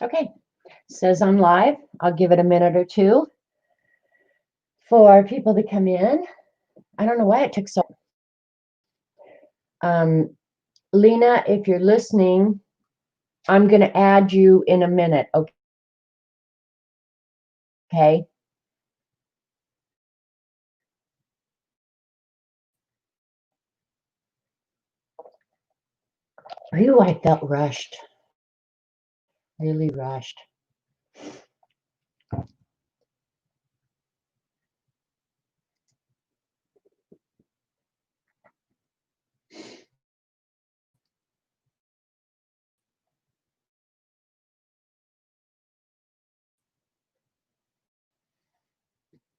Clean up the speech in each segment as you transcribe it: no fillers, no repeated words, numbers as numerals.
Okay, says I'm live. I'll give it a minute or two for people to come in. I don't know why it took so. Lina, if you're listening, I'm going to add you in a minute. Okay. Ooh, I felt rushed. Really rushed.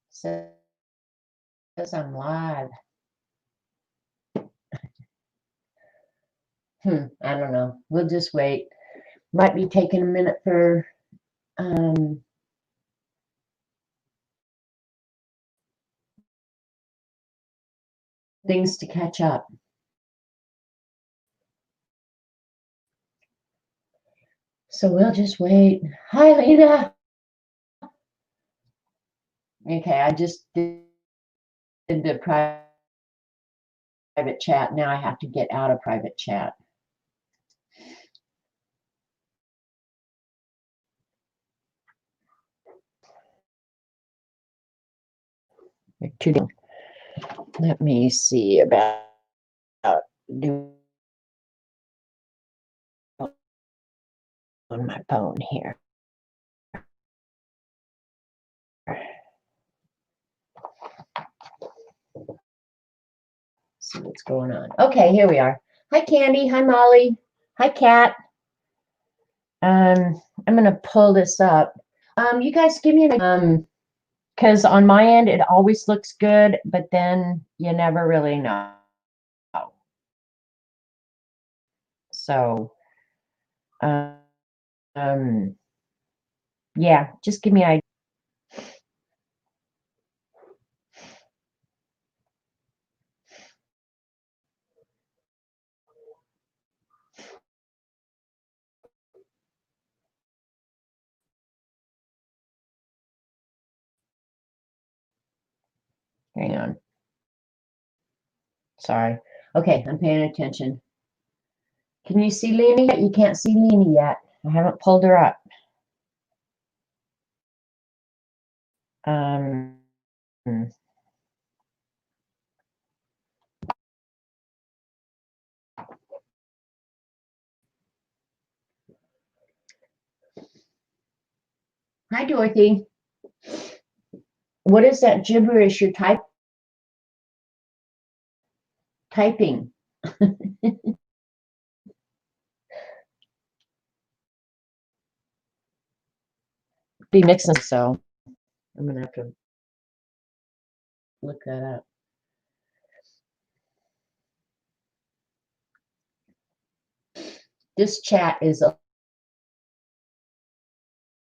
Says I'm live. I don't know. We'll just wait. Might be taking a minute for things to catch up. So we'll just wait. Hi, Lina. Okay, I just did the private chat. Now I have to get out of private chat. Let me see about doing on my phone here. See what's going on. Okay, here we are. Hi, Candy. Hi, Molly. Hi, Kat. I'm gonna pull this up. You guys give me an because on my end it always looks good, but then you never really know. So, yeah, just give me an idea. Hang on. Sorry. Okay, I'm paying attention. Can you see Lina yet? You can't see Lina yet. I haven't pulled her up. Hi, Dorothy. What is that gibberish you're typing? Be mixing, so I'm gonna have to look that up. This chat is a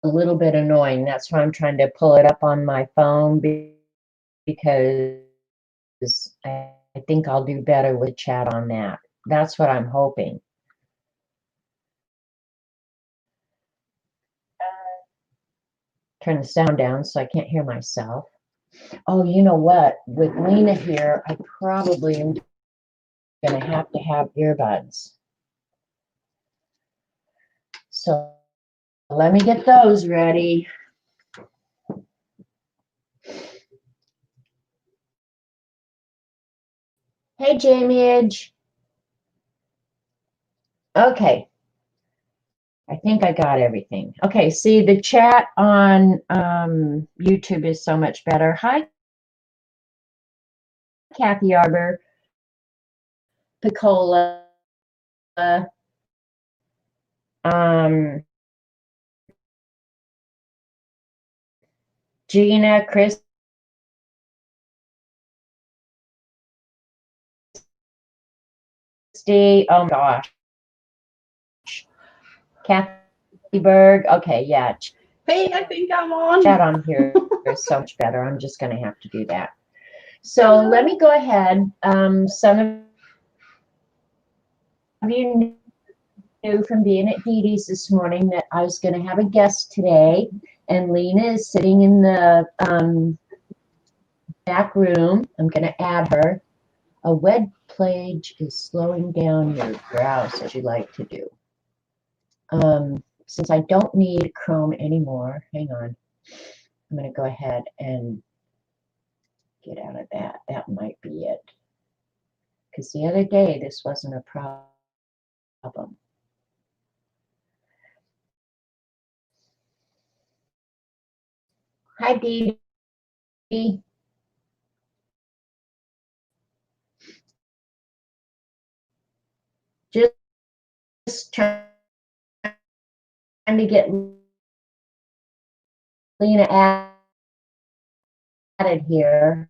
little bit annoying. That's why I'm trying to pull it up on my phone because I think I'll do better with chat on that. That's what I'm hoping. Turn the sound down so I can't hear myself. Oh, you know what? With Lina here, I probably am going to have earbuds. So let me get those ready. Hey, Jamie. Okay. I think I got everything. Okay, see, the chat on YouTube is so much better. Hi, Kathy Arbor, Picola, Gina, Christy, oh my gosh, Kathy Berg. Okay, yeah. Hey, I think I'm on. Chat on here is so much better. I'm just going to have to do that. So let me go ahead. Some of you knew from being at Dee Dee's this morning that I was going to have a guest today, and Lina is sitting in the back room. I'm going to add her. A web page is slowing down your browse, as you like to do. Since I don't need Chrome anymore, hang on. I'm going to go ahead and get out of that. That might be it. Because the other day, this wasn't a problem. Hi, Dee Dee. Just trying to get Lina added here.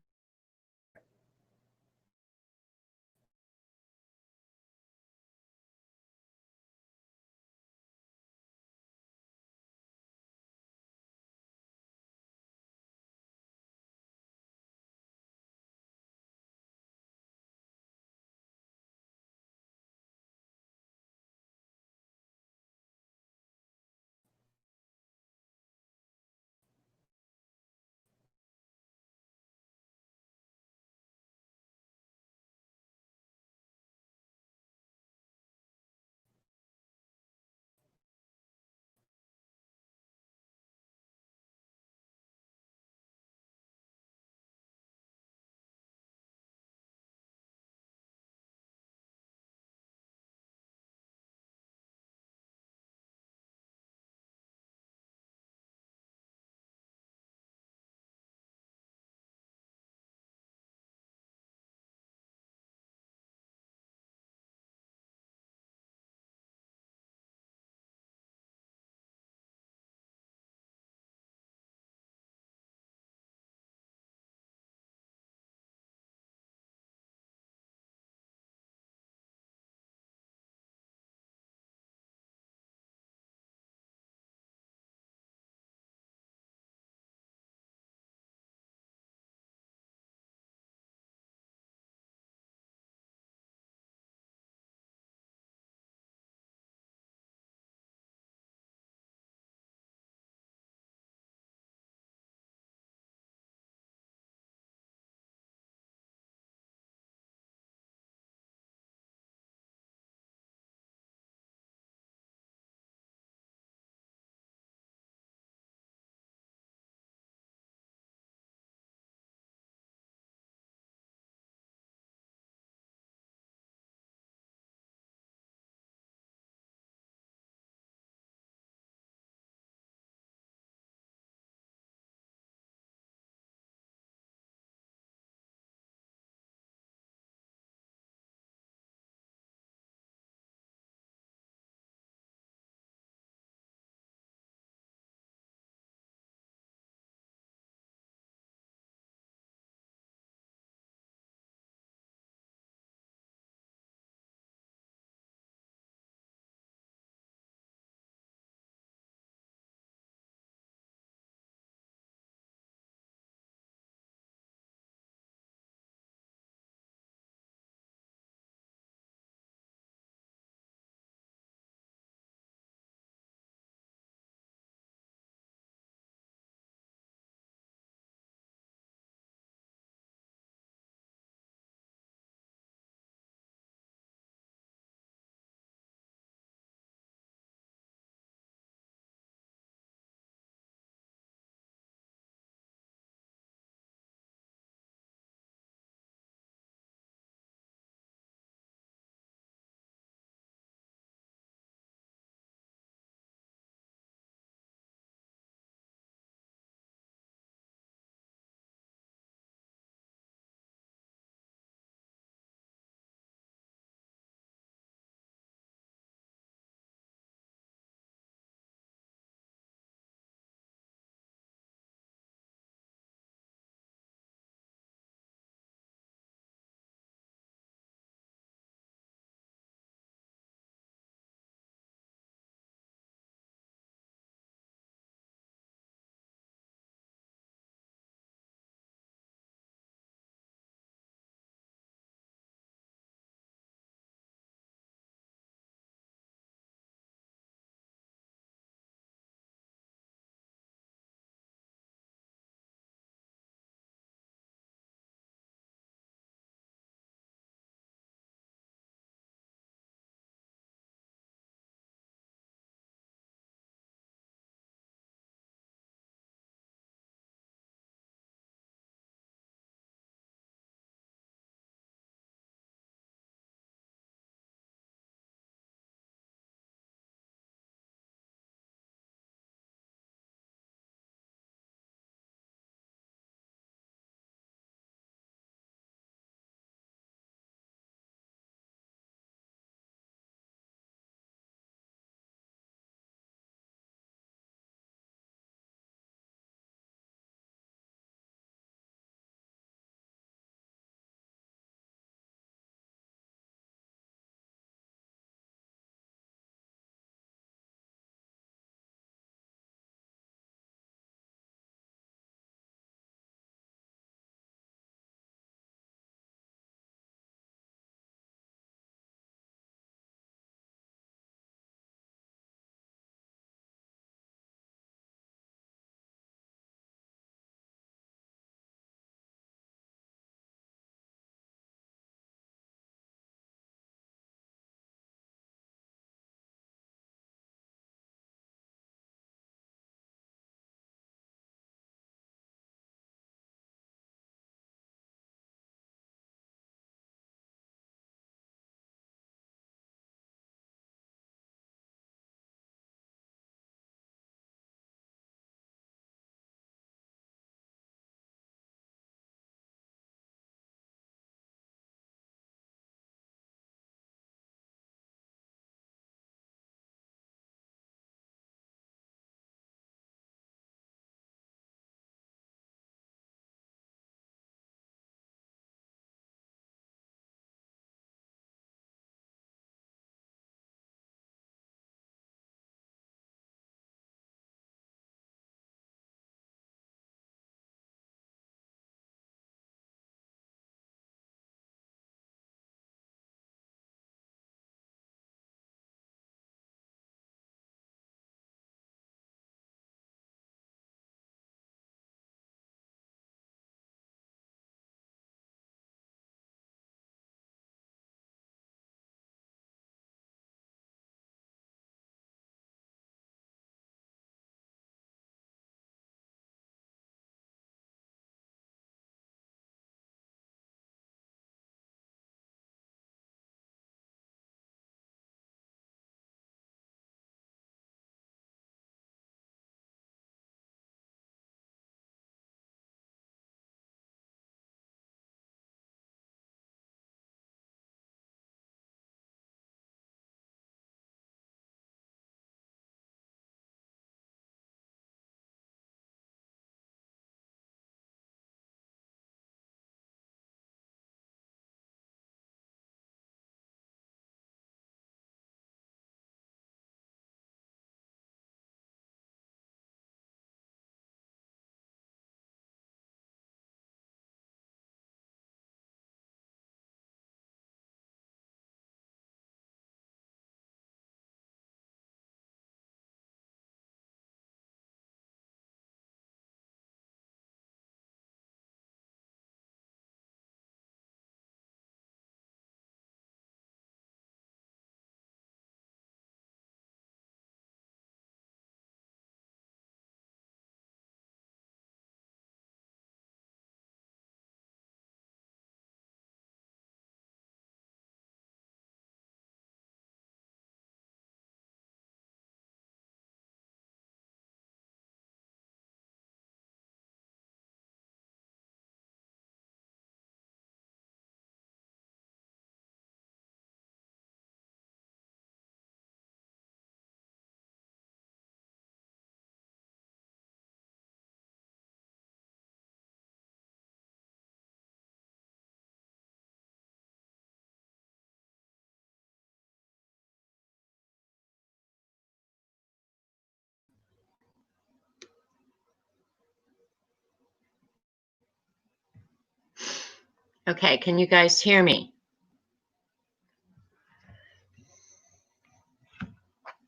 Okay, can you guys hear me?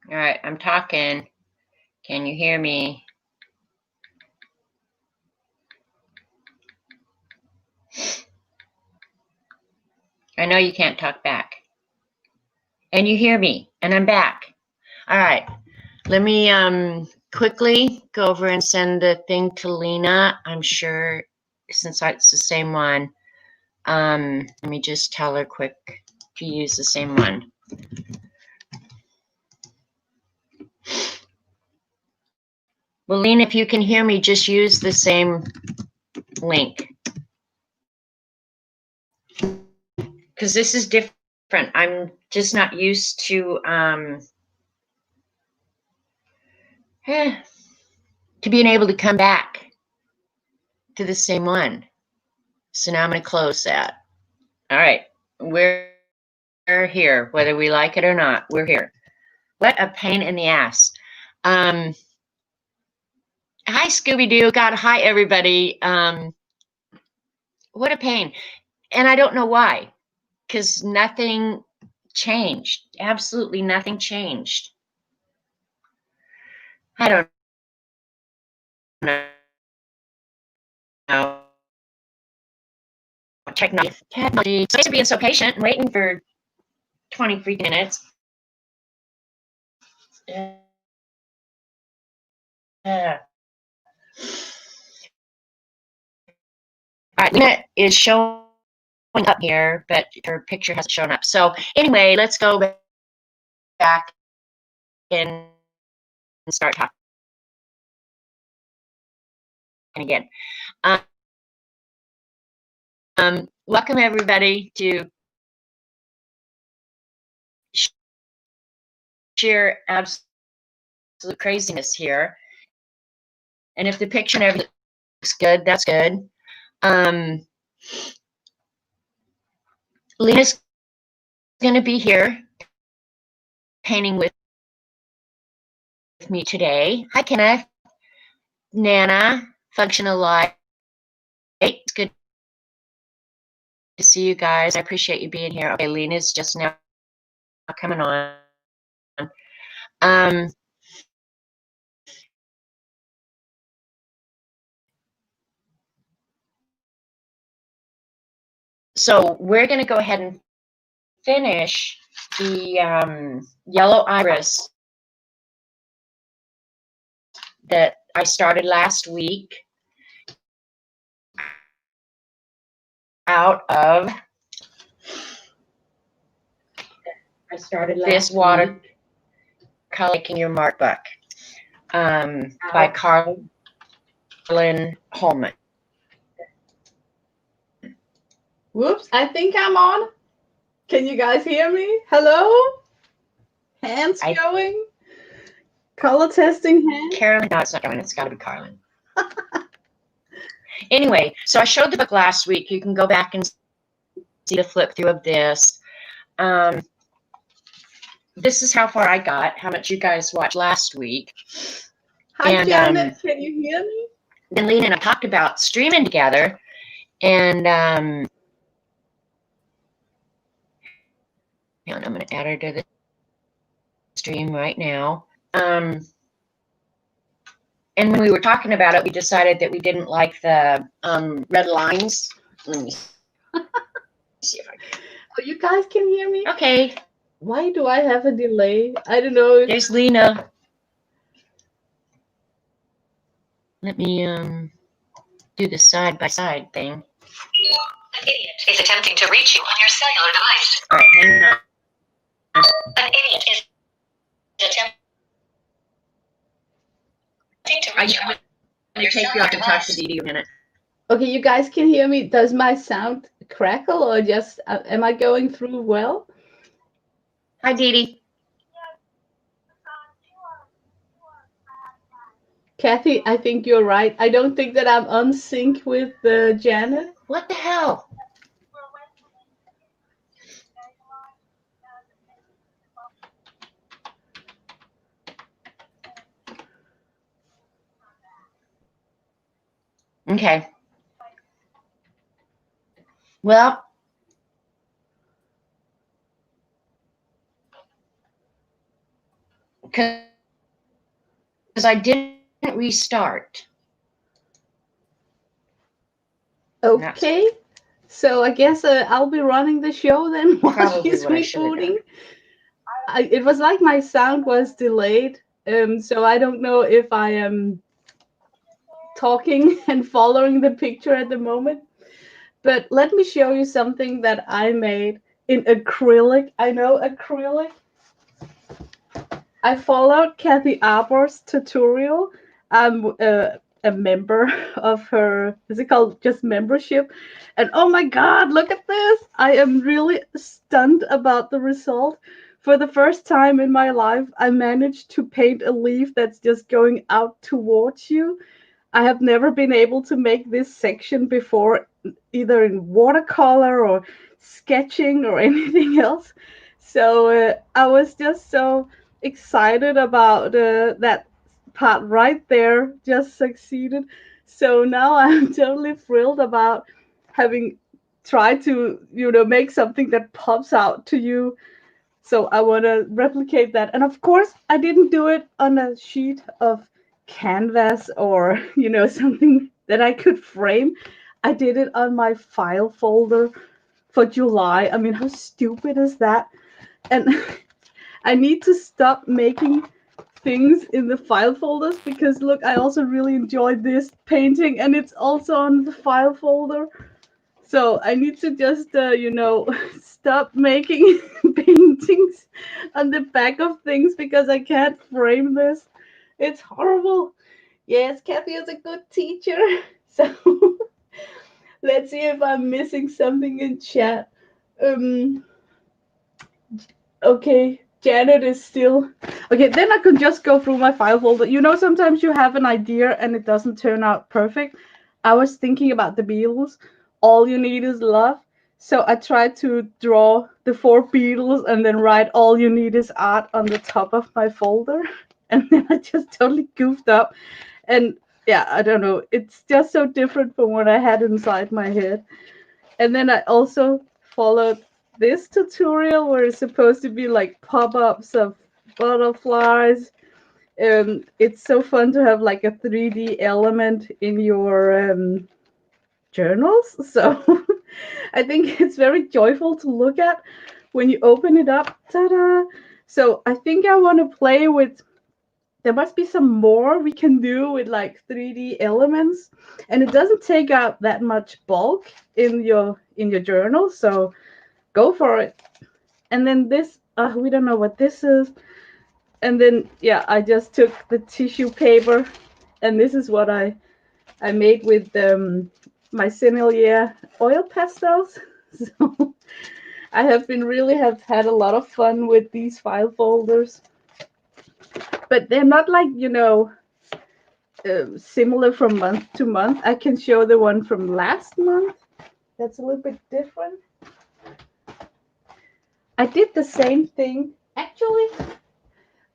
All right, I'm talking. Can you hear me? I know you can't talk back. And you hear me, and I'm back. All right, let me quickly go over and send the thing to Lina. I'm sure since it's the same one, let me just tell her quick to use the same one. Well, Lina, if you can hear me, just use the same link. Because this is different. I'm just not used to being able to come back to the same one. So now I'm going to close that. All right, we're here, whether we like it or not. We're here. What a pain in the ass. Hi, Scooby-Doo. God, hi, everybody. What a pain. And I don't know why, because nothing changed. Absolutely nothing changed. I don't know. Technology. So being so patient and waiting for 20 freaking minutes. All right, Lina is showing up here, but her picture hasn't shown up. So anyway, let's go back and start talking again. Welcome everybody to sheer absolute craziness here. And if the picture never looks good, that's good. Lina's going to be here painting with me today. Hi, Kenneth. Nana, Functional Light. It's good to see you guys. I appreciate you being here. Okay, Lina's just now coming on. So we're going to go ahead and finish the yellow iris that I started last week out of this watercolor in your mark book by Carlin Holman. Whoops, I think I'm on. Can you guys hear me? Hello? Hands going? Color testing hands? Carolyn, no, it's not going. It's got to be Carlin. Anyway, so I showed the book last week. You can go back and see the flip through of this. This is how far I got, how much you guys watched last week. Hi, Janet. Can you hear me? Then Lina and I talked about streaming together. And I'm going to add her to the stream right now. And when we were talking about it, we decided that we didn't like the red lines. Let me see if I can. Oh, you guys can hear me? Okay. Why do I have a delay? I don't know. There's Lina. Let me do the side-by-side thing. An idiot is attempting to reach you on your cellular device. All right, hang on. An idiot is attempting to reach you on your cellular device. Talk to Dee Dee a minute. Okay, you guys can hear me. Does my sound crackle or just, am I going through well? Hi, Dee Dee. Kathy, I think you're right. I don't think that I'm on sync with Janet. What the hell? Okay. Well, because I didn't restart. Okay. So I guess I'll be running the show then while Probably she's what I should have done. rebooting. It was like my sound was delayed, so I don't know if I am talking and following the picture at the moment. But let me show you something that I made in acrylic. I know acrylic. I followed Kathy Arbor's tutorial. I'm a member of her, is it called just membership? And oh my God, look at this. I am really stunned about the result. For the first time in my life, I managed to paint a leaf that's just going out towards you. I have never been able to make this section before, either in watercolor or sketching or anything else. So I was just so excited about that part right there, just succeeded. So now I'm totally thrilled about having tried to, make something that pops out to you. So I want to replicate that. And of course, I didn't do it on a sheet of canvas or, something that I could frame. I did it on my file folder for July. I mean, how stupid is that? And I need to stop making things in the file folders because look, I also really enjoyed this painting and it's also on the file folder. So I need to just, stop making paintings on the back of things because I can't frame this. It's horrible. Yes, Kathy is a good teacher. So let's see if I'm missing something in chat. Um, okay, Janet is still. Okay, then I can just go through my file folder. Sometimes you have an idea and it doesn't turn out perfect. I was thinking about the Beatles. All you need is love. So I tried to draw the four Beatles and then write all you need is art on the top of my folder. And then I just totally goofed up. And yeah, I don't know. It's just so different from what I had inside my head. And then I also followed this tutorial where it's supposed to be like pop-ups of butterflies. It's so fun to have like a 3D element in your journals. So I think it's very joyful to look at when you open it up. Ta-da! So I think I want to play with. There must be some more we can do with like 3D elements, and it doesn't take out that much bulk in your journal. So go for it. And then this, we don't know what this is. And then yeah, I just took the tissue paper, and this is what I made with my Sennelier oil pastels. So I have had a lot of fun with these file folders, but they're not like similar from month to month. I can show the one from last month. That's a little bit different. I did the same thing. Actually,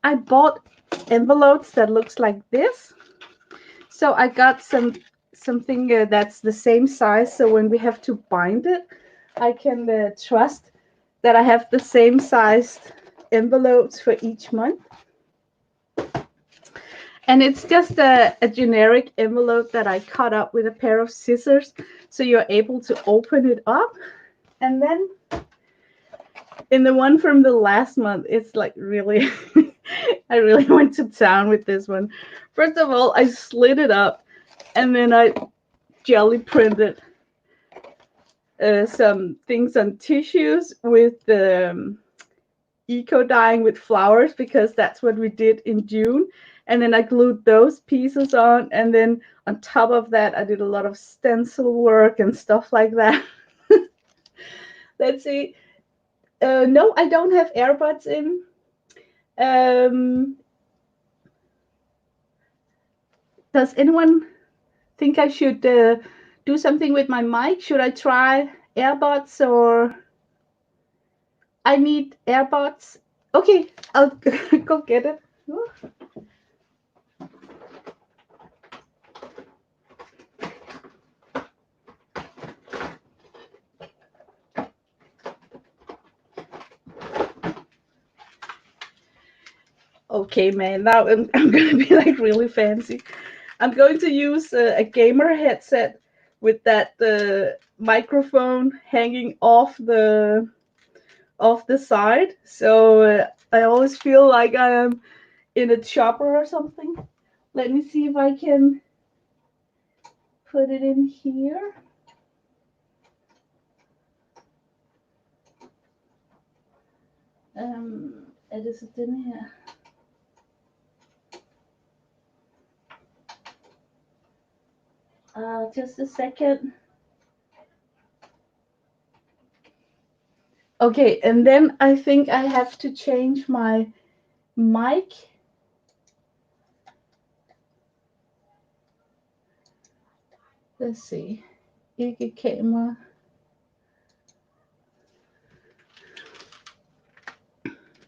I bought envelopes that looks like this. So I got something that's the same size. So when we have to bind it, I can trust that I have the same sized envelopes for each month. And it's just a generic envelope that I cut up with a pair of scissors. So you're able to open it up. And then in the one from the last month, it's like really, I really went to town with this one. First of all, I slid it up and then I jelly printed some things on tissues with eco dyeing with flowers because that's what we did in June. And then I glued those pieces on, and then on top of that I did a lot of stencil work and stuff like that. Let's see. No, I don't have earbuds in. Does anyone think I should do something with my mic? Should I try earbuds or I need earbuds? Okay, I'll go get it. Okay, man, now I'm gonna be like really fancy. I'm going to use a gamer headset with that microphone hanging off the side. So I always feel like I am in a chopper or something. Let me see if I can put it in here. Is it in here? Just a second. Okay, and then I think I have to change my mic. Let's see. Ikke kamera.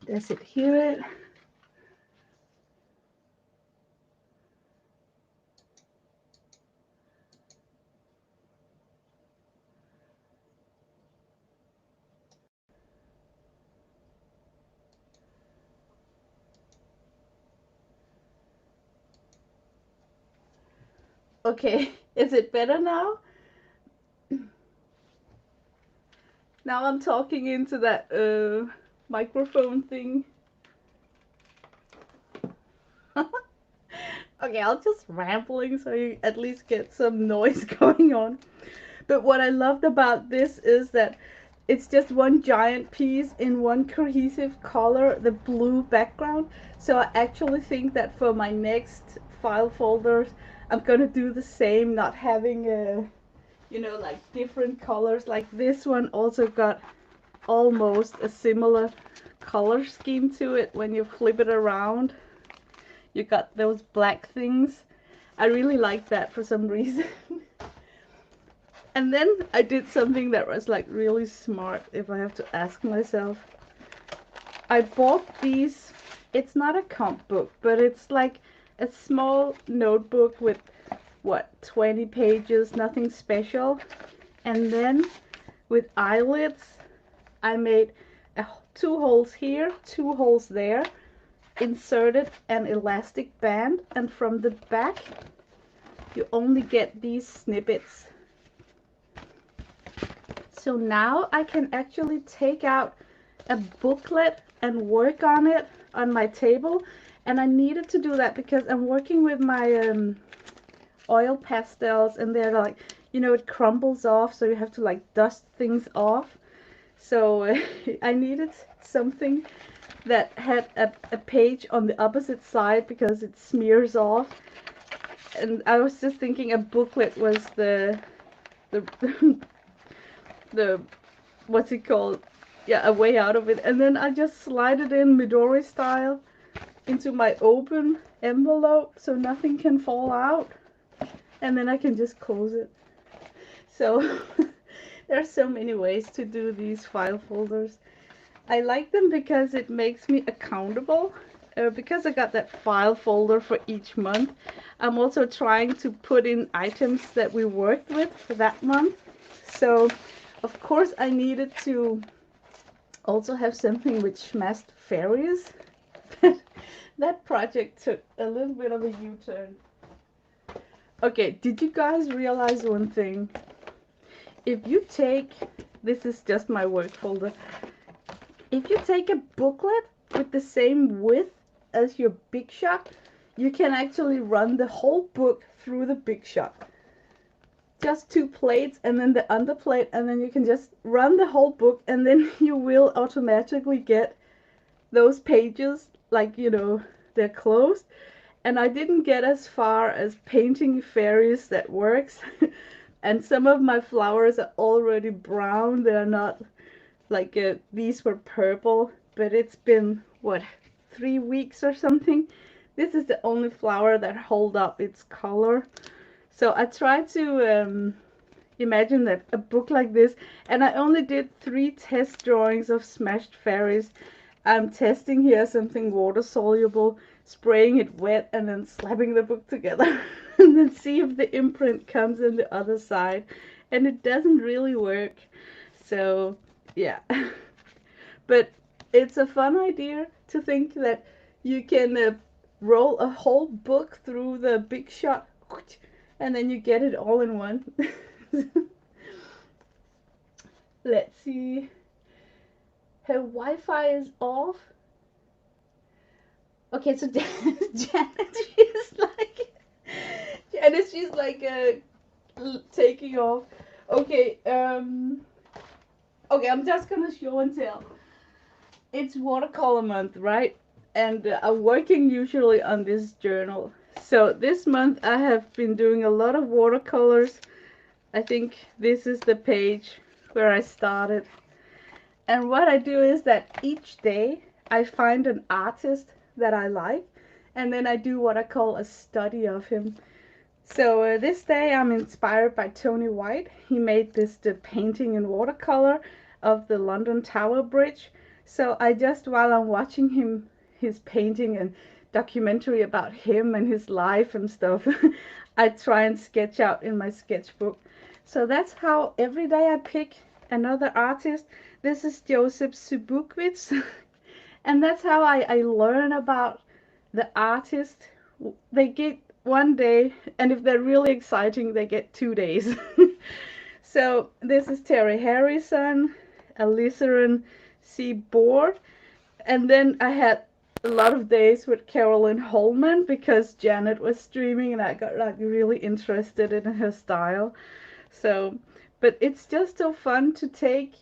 Does it hear it? Okay, is it better now? Now I'm talking into that microphone thing. Okay, I'll just rambling so you at least get some noise going on. But what I loved about this is that it's just one giant piece in one cohesive color, the blue background. So I actually think that for my next file folders, I'm gonna do the same, not having like different colors. Like this one also got almost a similar color scheme to it. When you flip it around, you got those black things. I really like that for some reason. And then I did something that was like really smart, if I have to ask myself. I bought these, it's not a comp book, but it's like a small notebook with what, 20 pages, nothing special. And then with eyelets, I made two holes here, two holes there, inserted an elastic band, and from the back you only get these snippets. So now I can actually take out a booklet and work on it on my table. And I needed to do that because I'm working with my oil pastels, and they're like, it crumbles off, so you have to like dust things off. So I needed something that had a page on the opposite side because it smears off. And I was just thinking a booklet was the the what's it called? Yeah, a way out of it. And then I just slide it in Midori style into my open envelope so nothing can fall out. And then I can just close it. So there are so many ways to do these file folders. I like them because it makes me accountable. Because I got that file folder for each month, I'm also trying to put in items that we worked with for that month. So of course I needed to also have something with smashed fairies. That project took a little bit of a U-turn. Okay, did you guys realize one thing? If you take, this is just my work folder, if you take a booklet with the same width as your big shot, you can actually run the whole book through the big shot. Just two plates and then the underplate, and then you can just run the whole book, and then you will automatically get those pages like, they're closed. And I didn't get as far as painting fairies that works. And some of my flowers are already brown. They're not like these were purple, but it's been what, 3 weeks or something. This is the only flower that hold up its color. So I tried to imagine that a book like this, and I only did 3 test drawings of smashed fairies. I'm testing here something water soluble, spraying it wet, and then slapping the book together and then see if the imprint comes in the other side. And it doesn't really work. So yeah. But it's a fun idea to think that You can roll a whole book through the big shot, and then you get it all in one. Let's see. Her Wi-Fi is off. Okay, so Janet, she's like taking off. Okay, okay, I'm just gonna show and tell. It's watercolor month, right? And I'm working usually on this journal. So this month I have been doing a lot of watercolors. I think this is the page where I started. And what I do is that each day I find an artist that I like, and then I do what I call a study of him. So this day I'm inspired by Tony White. He made the painting in watercolor of the London Tower Bridge. So I just, while I'm watching his painting and documentary about him and his life and stuff, I try and sketch out in my sketchbook. So that's how every day I pick another artist. This is Joseph Subukwitz. And that's how I learn about the artist. They get one day, and if they're really exciting, they get 2 days. So this is Terry Harrison, Alizarin C. Board, and then I had a lot of days with Carolyn Holman because Janet was streaming, and I got like really interested in her style. So, but it's just so fun to take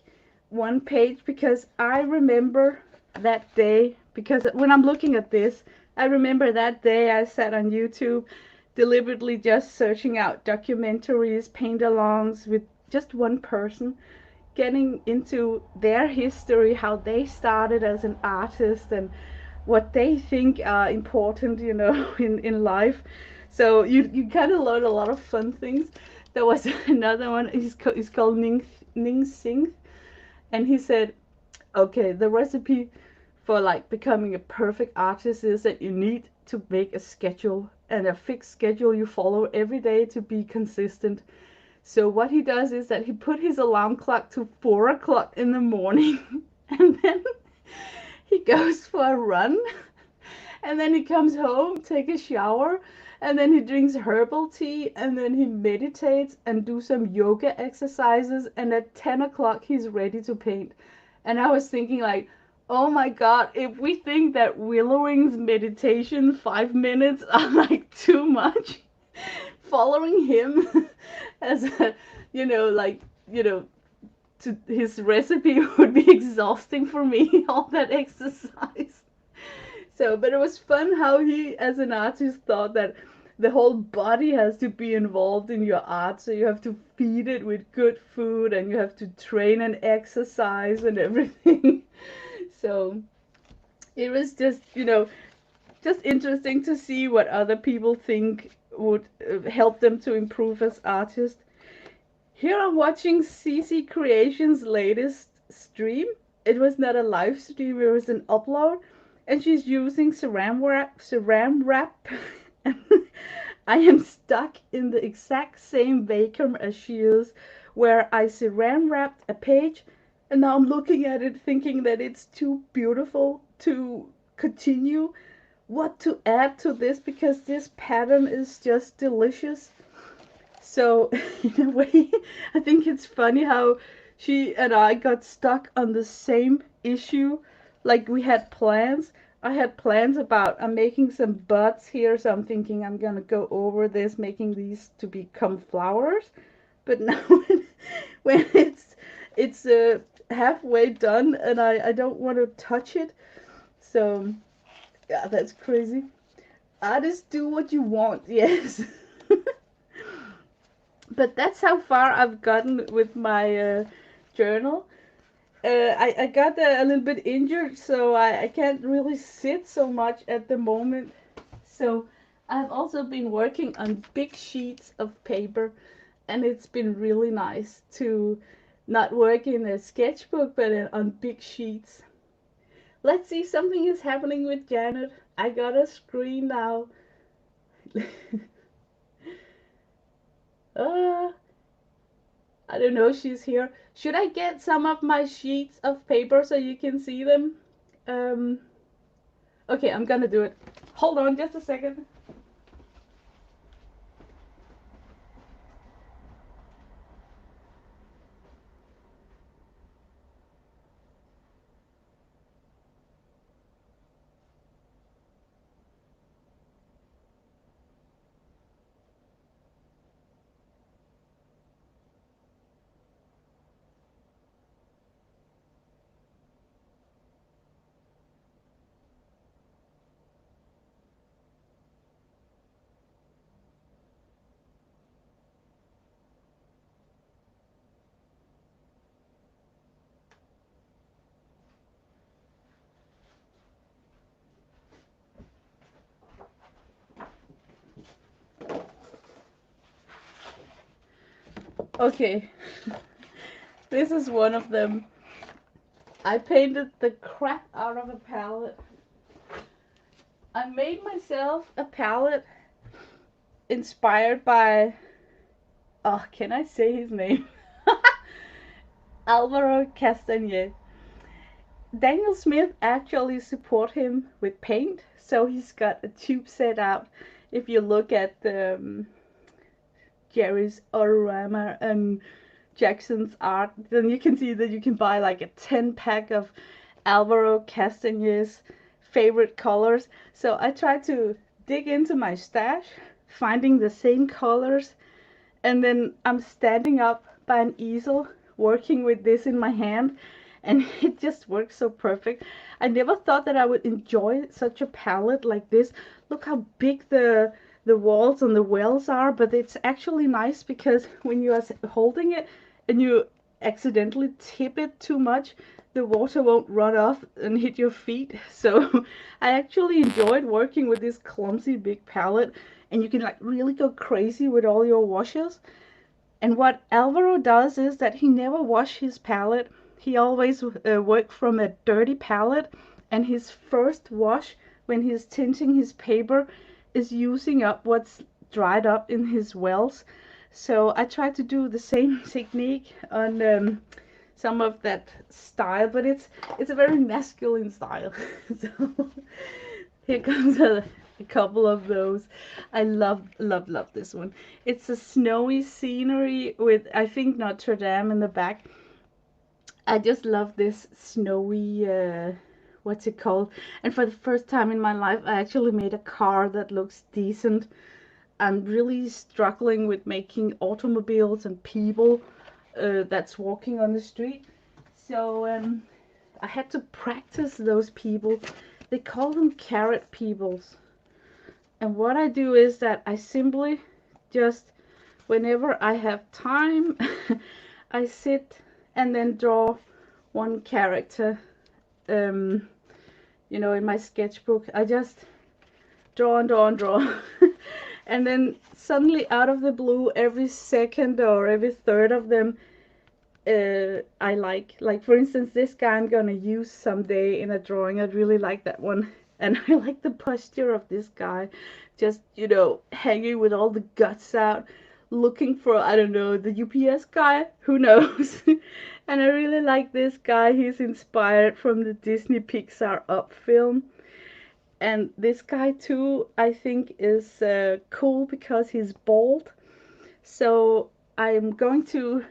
one page because I remember that day, because when I'm looking at this, I remember that day I sat on YouTube deliberately just searching out documentaries, paint-alongs with just one person, getting into their history, how they started as an artist and what they think are important, in life. So you kind of learn a lot of fun things. There was another one, he's called Ning Singh, and he said, okay, the recipe for like becoming a perfect artist is that you need to make a schedule, and a fixed schedule you follow every day to be consistent. So what he does is that he put his alarm clock to 4 o'clock in the morning and then he goes for a run, and then he comes home, take a shower, and then he drinks herbal tea, and then he meditates and do some yoga exercises, and at 10 o'clock he's ready to paint. And I was thinking like, oh my god, if we think that Willowing's meditation 5 minutes are like too much, following him as a, like, to his recipe would be exhausting for me, all that exercise. So, but it was fun how he, as an artist, thought that the whole body has to be involved in your art. So you have to feed it with good food, and you have to train and exercise and everything. So it was just, just interesting to see what other people think would help them to improve as artists. Here I'm watching CC Creations' latest stream. It was not a live stream, it was an upload, and she's using saran wrap. I am stuck in the exact same vacuum as she is, where I saran wrapped a page, and now I'm looking at it thinking that it's too beautiful to continue, what to add to this, because this pattern is just delicious. So in a way, I think it's funny how she and I got stuck on the same issue. Like we had plans. I had plans about I'm making some buds here, so I'm thinking I'm gonna go over this, making these to become flowers. But now when it's halfway done, and I don't want to touch it. So yeah, that's crazy. Artists do what you want, yes. But that's how far I've gotten with my journal. I got a little bit injured, so I can't really sit so much at the moment. So I've also been working on big sheets of paper, and it's been really nice to not work in a sketchbook, but on big sheets. Let's see, something is happening with Janet. I got a screen now. uh, I don't know, she's here. Should I get some of my sheets of paper so you can see them? Um, Okay, I'm gonna do it. Hold on just a second. Okay, this is one of them. I painted the crap out of a palette. I made myself a palette inspired by, oh, can I say his name? Alvaro Castañeda. Daniel Smith actually support him with paint, so he's got a tube set out. If you look at Jerry's Autorama and Jackson's art, then you can see that you can buy like a 10 pack of Alvaro Castañeda's favorite colors. So I tried to dig into my stash, finding the same colors, and then I'm standing up by an easel working with this in my hand, and it just works so perfect. I never thought that I would enjoy such a palette like this. Look how big the walls and the wells are, but it's actually nice because when you are holding it and you accidentally tip it too much, the water won't run off and hit your feet. So I actually enjoyed working with this clumsy big palette, and you can like really go crazy with all your washes. And what Alvaro does is that he never wash his palette. He always work from a dirty palette, and his first wash when he's tinting his paper is using up what's dried up in his wells. So I try to do the same technique on some of that style, but it's a very masculine style. So here comes a couple of those. I love this one. It's a snowy scenery with, I think, Notre Dame in the back. I just love this snowy, what's it called? And for the first time in my life, I actually made a car that looks decent. I'm really struggling with making automobiles and people that's walking on the street. So I had to practice those people. They call them carrot peoples. And what I do is that I simply just, whenever I have time, I sit and then draw one character. Um, in my sketchbook, I just draw and draw and draw. And then suddenly out of the blue, every second or every third of them, I like for instance, this guy I'm gonna use someday in a drawing. I'd really like that one. And I like the posture of this guy, just hanging with all the guts out, looking for, I don't know, the UPS guy, who knows. And I really like this guy. He's inspired from the Disney Pixar Up film. And this guy too, I think, is cool because he's bald. So I'm going to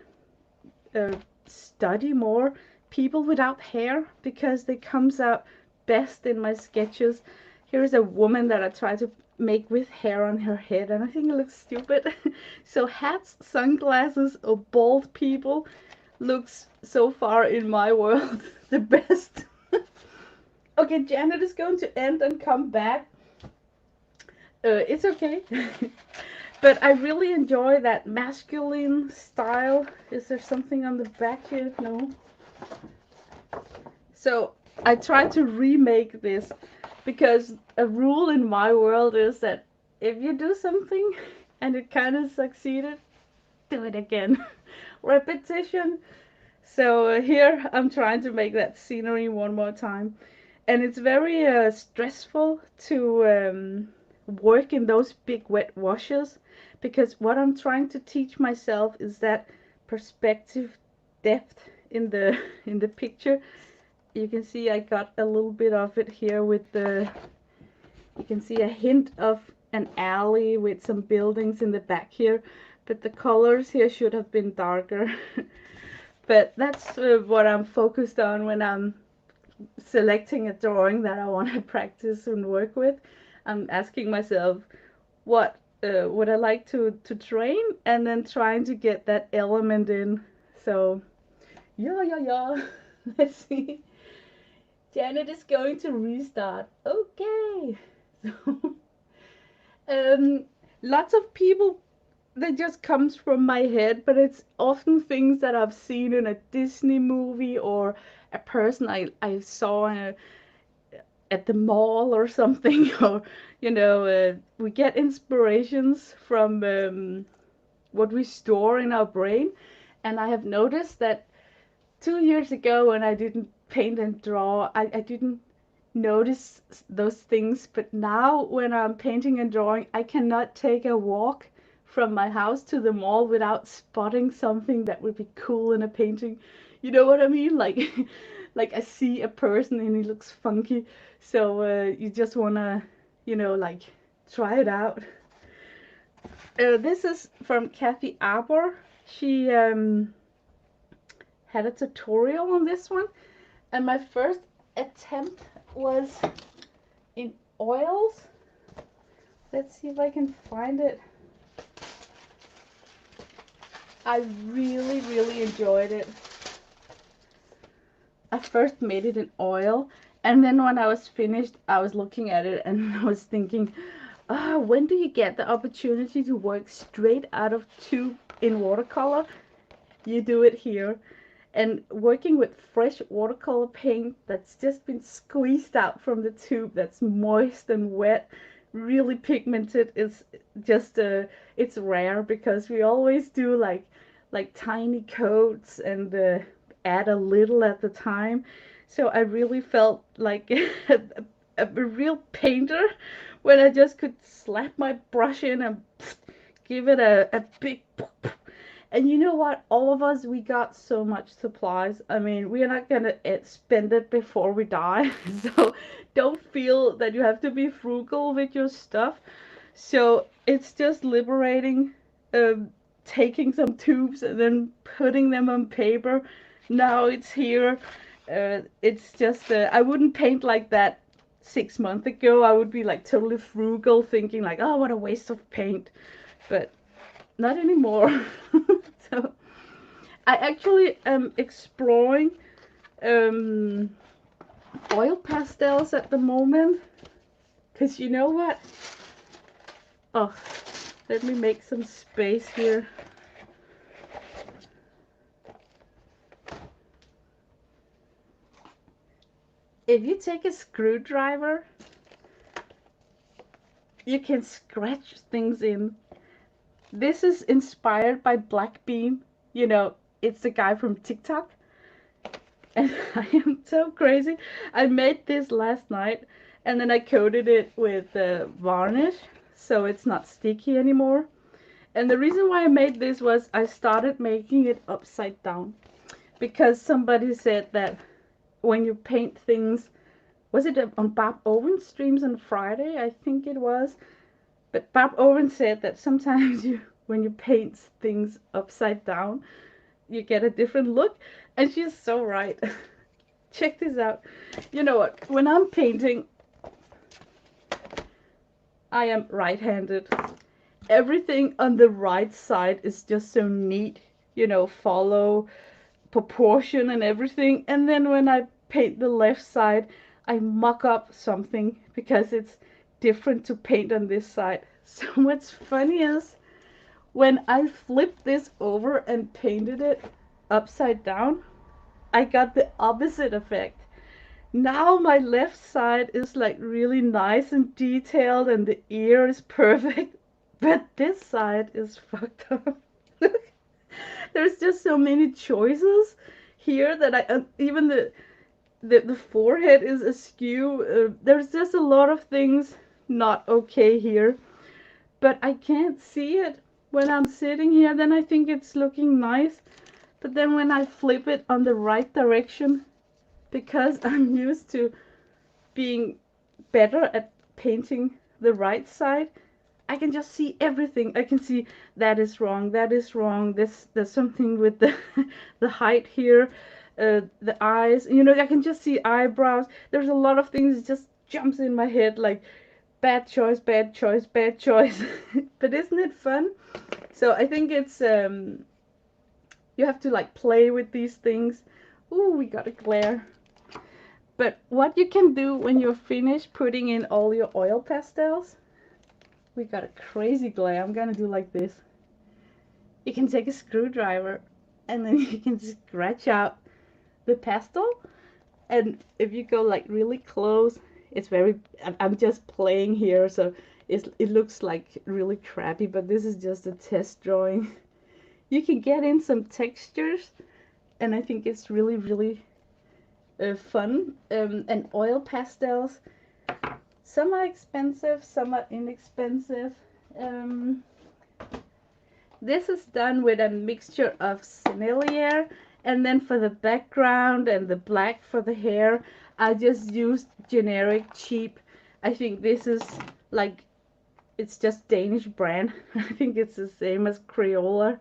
study more people without hair because they comes out best in my sketches. Here's a woman that I try to make with hair on her head, and I think it looks stupid. So hats, sunglasses, or bald people looks so far in my world the best. Okay, Janet is going to end and come back. It's okay. But I really enjoy that masculine style. Is there something on the back here? No. So I try to remake this because a rule in my world is that if you do something and it kind of succeeded, do it again. Repetition. So here I'm trying to make that scenery one more time. And it's very stressful to work in those big wet washes, because what I'm trying to teach myself is that perspective, depth in the in the picture. You can see I got a little bit of it here with the, you can see a hint of an alley with some buildings in the back here, but the colors here should have been darker. But that's what I'm focused on when I'm selecting a drawing that I want to practice and work with. I'm asking myself, what would I like to train, and then trying to get that element in. So yeah. Let's see. Janet is going to restart. Okay. So lots of people, that just comes from my head, but it's often things that I've seen in a Disney movie, or a person I saw at the mall or something. Or we get inspirations from what we store in our brain. And I have noticed that 2 years ago, when I didn't paint and draw, I didn't notice those things. But now, when I'm painting and drawing, I cannot take a walk from my house to the mall without spotting something that would be cool in a painting. You know what I mean? Like, like I see a person and he looks funky, so you just wanna, like, try it out. This is from Kathy Arbor. She had a tutorial on this one, and my first attempt was in oils. Let's see if I can find it. I really enjoyed it. I first made it in oil, and then when I was finished, I was looking at it and I was thinking, when do you get the opportunity to work straight out of tube in watercolor? You do it here. And working with fresh watercolor paint that's just been squeezed out from the tube, that's moist and wet, really pigmented, is just it's rare, because we always do like tiny coats and add a little at the time. So I really felt like a real painter when I just could slap my brush in and give it a big. And you know what? All of us, we got so much supplies. I mean, we are not gonna spend it before we die. So don't feel that you have to be frugal with your stuff. So it's just liberating, taking some tubes and then putting them on paper. Now it's here. It's just, I wouldn't paint like that 6 months ago. I would be like totally frugal, thinking like, oh, what a waste of paint. But not anymore. So I actually am exploring oil pastels at the moment, because you know what? Oh, let me make some space here. If you take a screwdriver, you can scratch things in. This is inspired by Black Bean. It's the guy from TikTok. And I am so crazy. I made this last night, and then I coated it with varnish, so it's not sticky anymore. And the reason why I made this was I started making it upside down, because somebody said that when you paint things, was it on Bob Owen's streams on Friday? I think it was. But Bob Owen said that sometimes when you paint things upside down, you get a different look. And she's so right. Check this out. You know what? When I'm painting, I am right-handed. Everything on the right side is just so neat. Follow proportion and everything. And then when I paint the left side, I muck up something because it's different to paint on this side. So what's funny is, when I flipped this over and painted it upside down, I got the opposite effect. Now my left side is like really nice and detailed and the ear is perfect, but this side is fucked up. There's just so many choices here that I even the forehead is askew. There's just a lot of things not okay here, but I can't see it when I'm sitting here. Then I think it's looking nice, but then when I flip it on the right direction, because I'm used to being better at painting the right side, I can just see everything. I can see that is wrong, that is wrong, there's something with the the height here, the eyes, you know, I can just see eyebrows. There's a lot of things that just jumps in my head, like bad choice, bad choice, bad choice. But isn't it fun? So I think it's you have to like play with these things. Ooh, we got a glare. But what you can do when you're finished putting in all your oil pastels, we got a crazy glare. I'm gonna do like this. You can take a screwdriver and then you can scratch out the pastel. And if you go like really close, it's very, I'm just playing here, so it looks like really crappy, but this is just a test drawing. You can get in some textures, and I think it's really, really fun. And oil pastels, some are expensive, some are inexpensive. Um, this is done with a mixture of Sennelier, and then for the background and the black for the hair, I just used generic cheap. I think this is like, it's just Danish brand. I think it's the same as Crayola.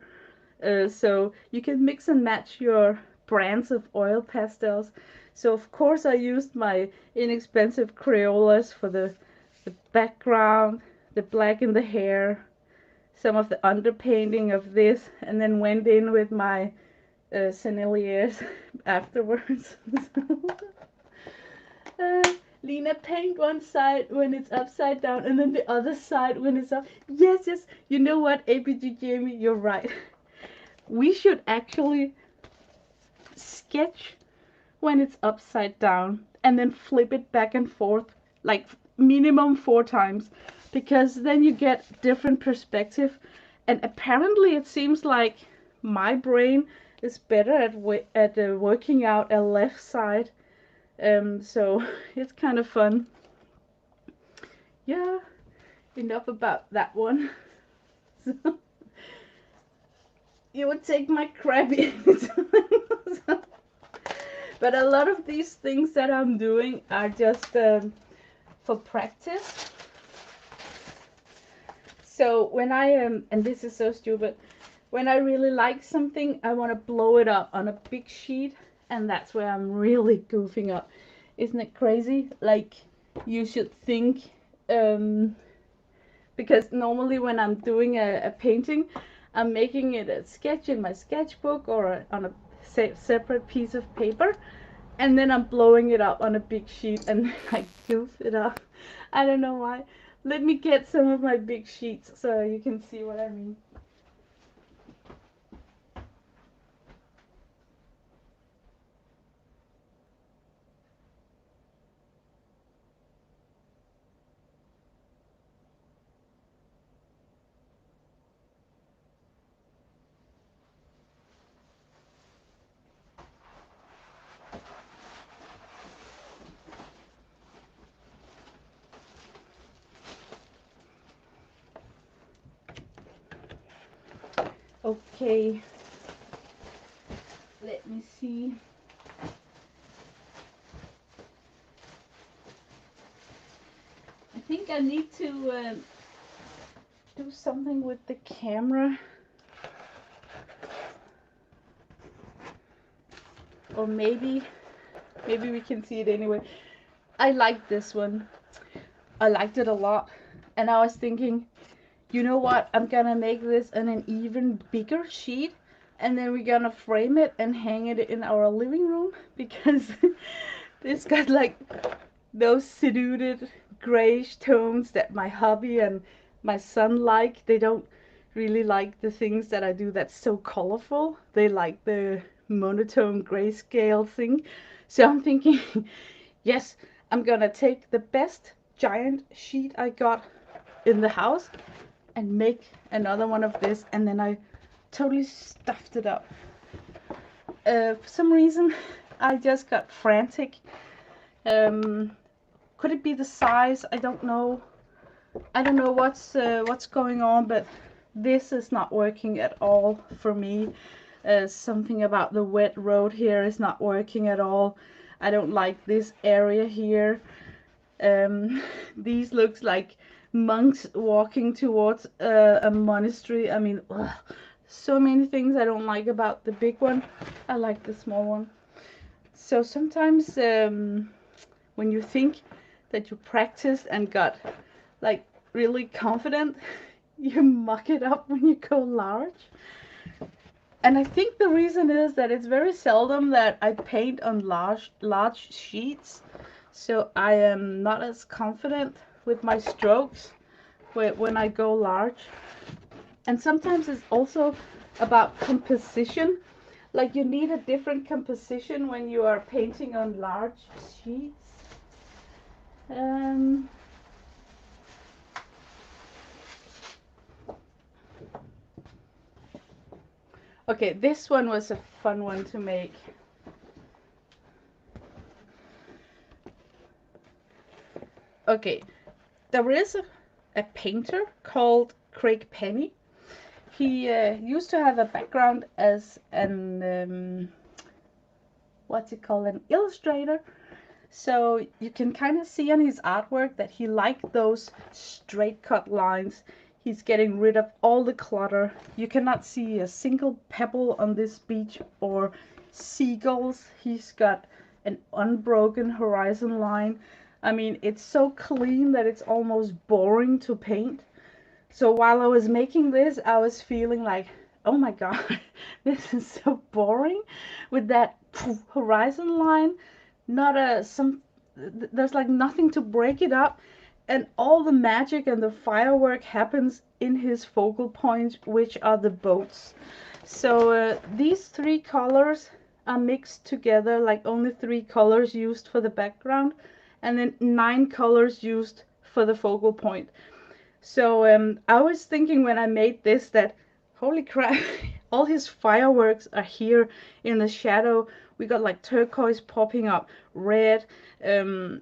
So you can mix and match your brands of oil pastels. So of course I used my inexpensive Crayolas for the background, the black in the hair, some of the underpainting of this, and then went in with my Senneliers afterwards. Lina, paint one side when it's upside down and then the other side when it's up. Yes, yes. You know what, APG Jamie, you're right. We should actually sketch when it's upside down and then flip it back and forth like minimum 4 times, because then you get different perspective. And apparently it seems like my brain is better at working out a left side. So it's kind of fun. Yeah, enough about that one. So, you would take my crappy. But a lot of these things that I'm doing are just for practice. So when I am, and this is so stupid, when I really like something, I want to blow it up on a big sheet, and that's where I'm really goofing up. Isn't it crazy? Like, you should think, because normally when I'm doing a painting, I'm making it a sketch in my sketchbook or on a separate piece of paper, and then I'm blowing it up on a big sheet and I goof it up. I don't know why. Let me get some of my big sheets so you can see what I mean. Okay, let me see. I think I need to do something with the camera. Or maybe we can see it anyway. I like this one. I liked it a lot. And I was thinking, you know what? I'm gonna make this on an even bigger sheet, and then we're gonna frame it and hang it in our living room, because it's got like those seduded grayish tones that my hubby and my son like. They don't really like the things that I do that's so colorful. They like the monotone grayscale thing. So I'm thinking, yes, I'm gonna take the best giant sheet I got in the house and make another one of this, and then I totally stuffed it up. For some reason I just got frantic. Could it be the size? I don't know. I don't know what's going on, but this is not working at all for me. Something about the wet road here is not working at all. I don't like this area here. These looks like monks walking towards a monastery. I mean, ugh, so many things I don't like about the big one. I like the small one. So sometimes when you think that you practiced and got like really confident, you muck it up when you go large. And I think the reason is that it's very seldom that I paint on large sheets, so I am not as confident with my strokes when I go large. And sometimes it's also about composition. Like you need a different composition when you are painting on large sheets. Um, okay, this one was a fun one to make. Okay, there is a painter called Craig Penny. He used to have a background as an what's it called, an illustrator. So you can kind of see on his artwork that he liked those straight cut lines. He's getting rid of all the clutter. You cannot see a single pebble on this beach or seagulls. He's got an unbroken horizon line. I mean, it's so clean that it's almost boring to paint. So while I was making this, I was feeling like, oh my God, this is so boring with that horizon line. Not a there's like nothing to break it up, and all the magic and the firework happens in his focal point, which are the boats. So these three colors are mixed together, like only three colors used for the background, and then 9 colors used for the focal point. So I was thinking when I made this that, holy crap, all his fireworks are here in the shadow. We got like turquoise popping up, red, you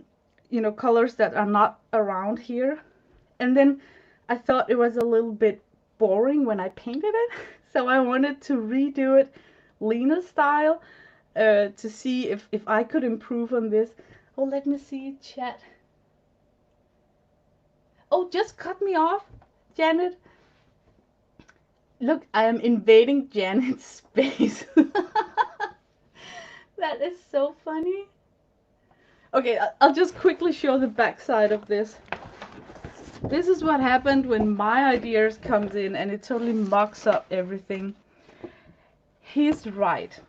know, colors that are not around here. And then I thought it was a little bit boring when I painted it. So I wanted to redo it Lina style to see if I could improve on this. Oh, let me see, chat. Oh, just cut me off, Janet. Look, I am invading Janet's space. That is so funny. Okay, I'll just quickly show the backside of this. This is what happened when my ideas comes in and it totally mucks up everything. He's right.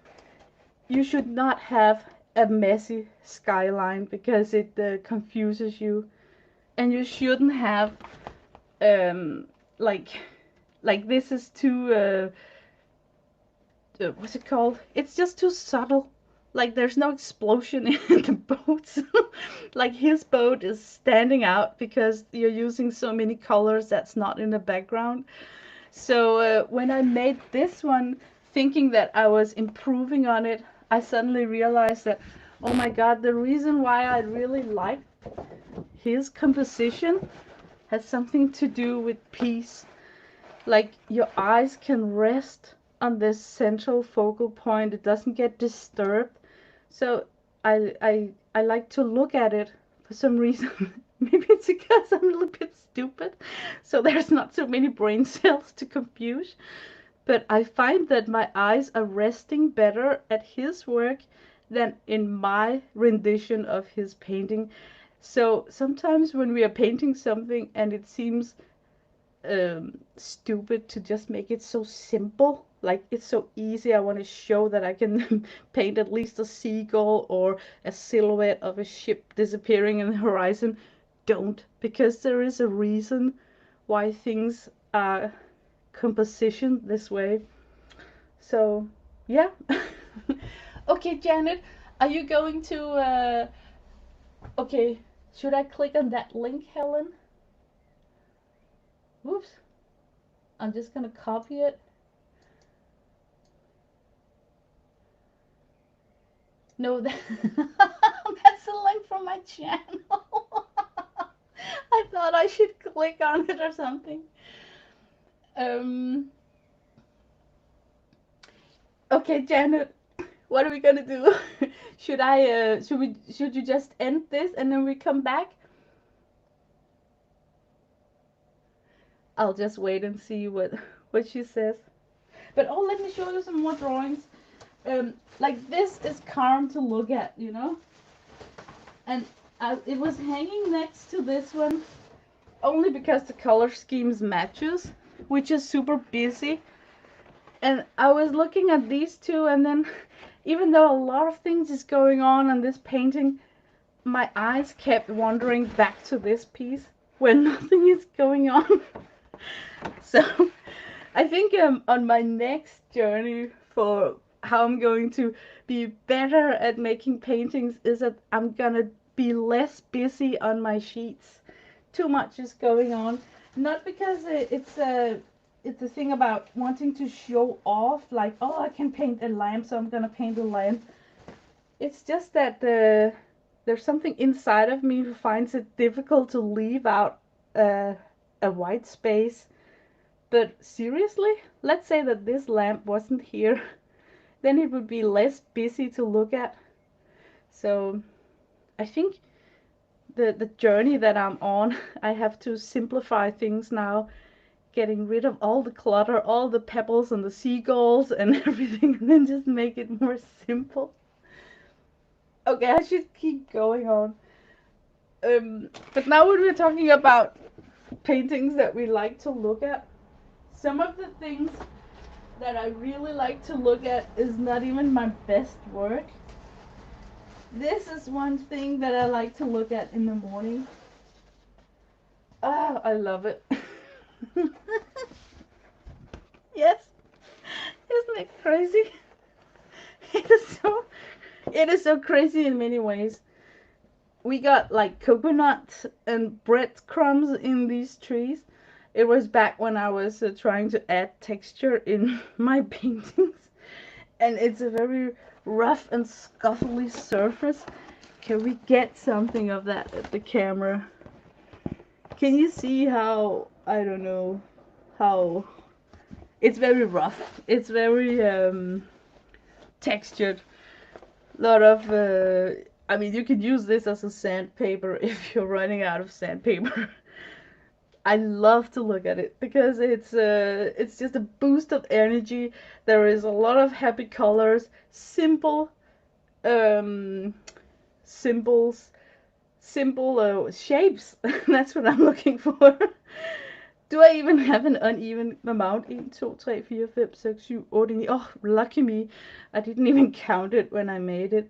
You should not have a messy skyline because it confuses you. And you shouldn't have um, like this is too what's it called? It's just too subtle. Like there's no explosion in the boats. Like his boat is standing out because you're using so many colors that's not in the background. So when I made this one, thinking that I was improving on it, I suddenly realized that, oh my God, the reason why I really liked his composition has something to do with peace. Like your eyes can rest on this central focal point. It doesn't get disturbed. So I like to look at it for some reason. Maybe it's because I'm a little bit stupid, so there's not so many brain cells to confuse. But I find that my eyes are resting better at his work than in my rendition of his painting. So sometimes when we are painting something and it seems stupid to just make it so simple. Like it's so easy. I want to show that I can paint at least a seagull or a silhouette of a ship disappearing in the horizon. Don't, because there is a reason why things are compositioned this way. So, yeah. Okay, Janet, are you going to? Okay, should I click on that link, Helen? Whoops. I'm just gonna copy it. No, that's a link from my channel. I thought I should click on it or something. Um, okay, Janet, What are we gonna do? Should you just end this and then we come back? I'll just wait and see what she says. But oh, let me show you some more drawings. Like this is calm to look at, you know. And it was hanging next to this one only because the color schemes matches, which is super busy. And I was looking at these two, and then even though a lot of things is going on this painting, my eyes kept wandering back to this piece where nothing is going on. So I think on my next journey for how I'm going to be better at making paintings is that I'm gonna be less busy on my sheets. Too much is going on. Not because it's a thing about wanting to show off, like, oh, I can paint a lamp, so I'm gonna paint a lamp. It's just that there's something inside of me who finds it difficult to leave out a white space. But seriously, let's say that this lamp wasn't here, then it would be less busy to look at. So I think the journey that I'm on, I have to simplify things now, getting rid of all the clutter, all the pebbles and the seagulls and everything, and then just make it more simple. Okay, I should keep going on. But now when we're talking about paintings that we like to look at, some of the things that I really like to look at is not even my best work. This is one thing that I like to look at in the morning. Ah, I love it. Yes, isn't it crazy? It is so, it is so crazy in many ways. We got like coconut and breadcrumbs in these trees. It was back when I was trying to add texture in my paintings, and it's a very rough and scuffly surface. Can we get something of that at the camera? Can you see how, I don't know, how it's very rough. It's very textured. A lot of I mean, you could use this as a sandpaper if you're running out of sandpaper. I love to look at it because it's just a boost of energy. There is a lot of happy colors, simple um symbols, simple shapes. That's what I'm looking for. Do I even have an uneven amount? 1, 2, 3, 4, 5, 6, 7, 8, 9. Oh, lucky me. I didn't even count it when I made it.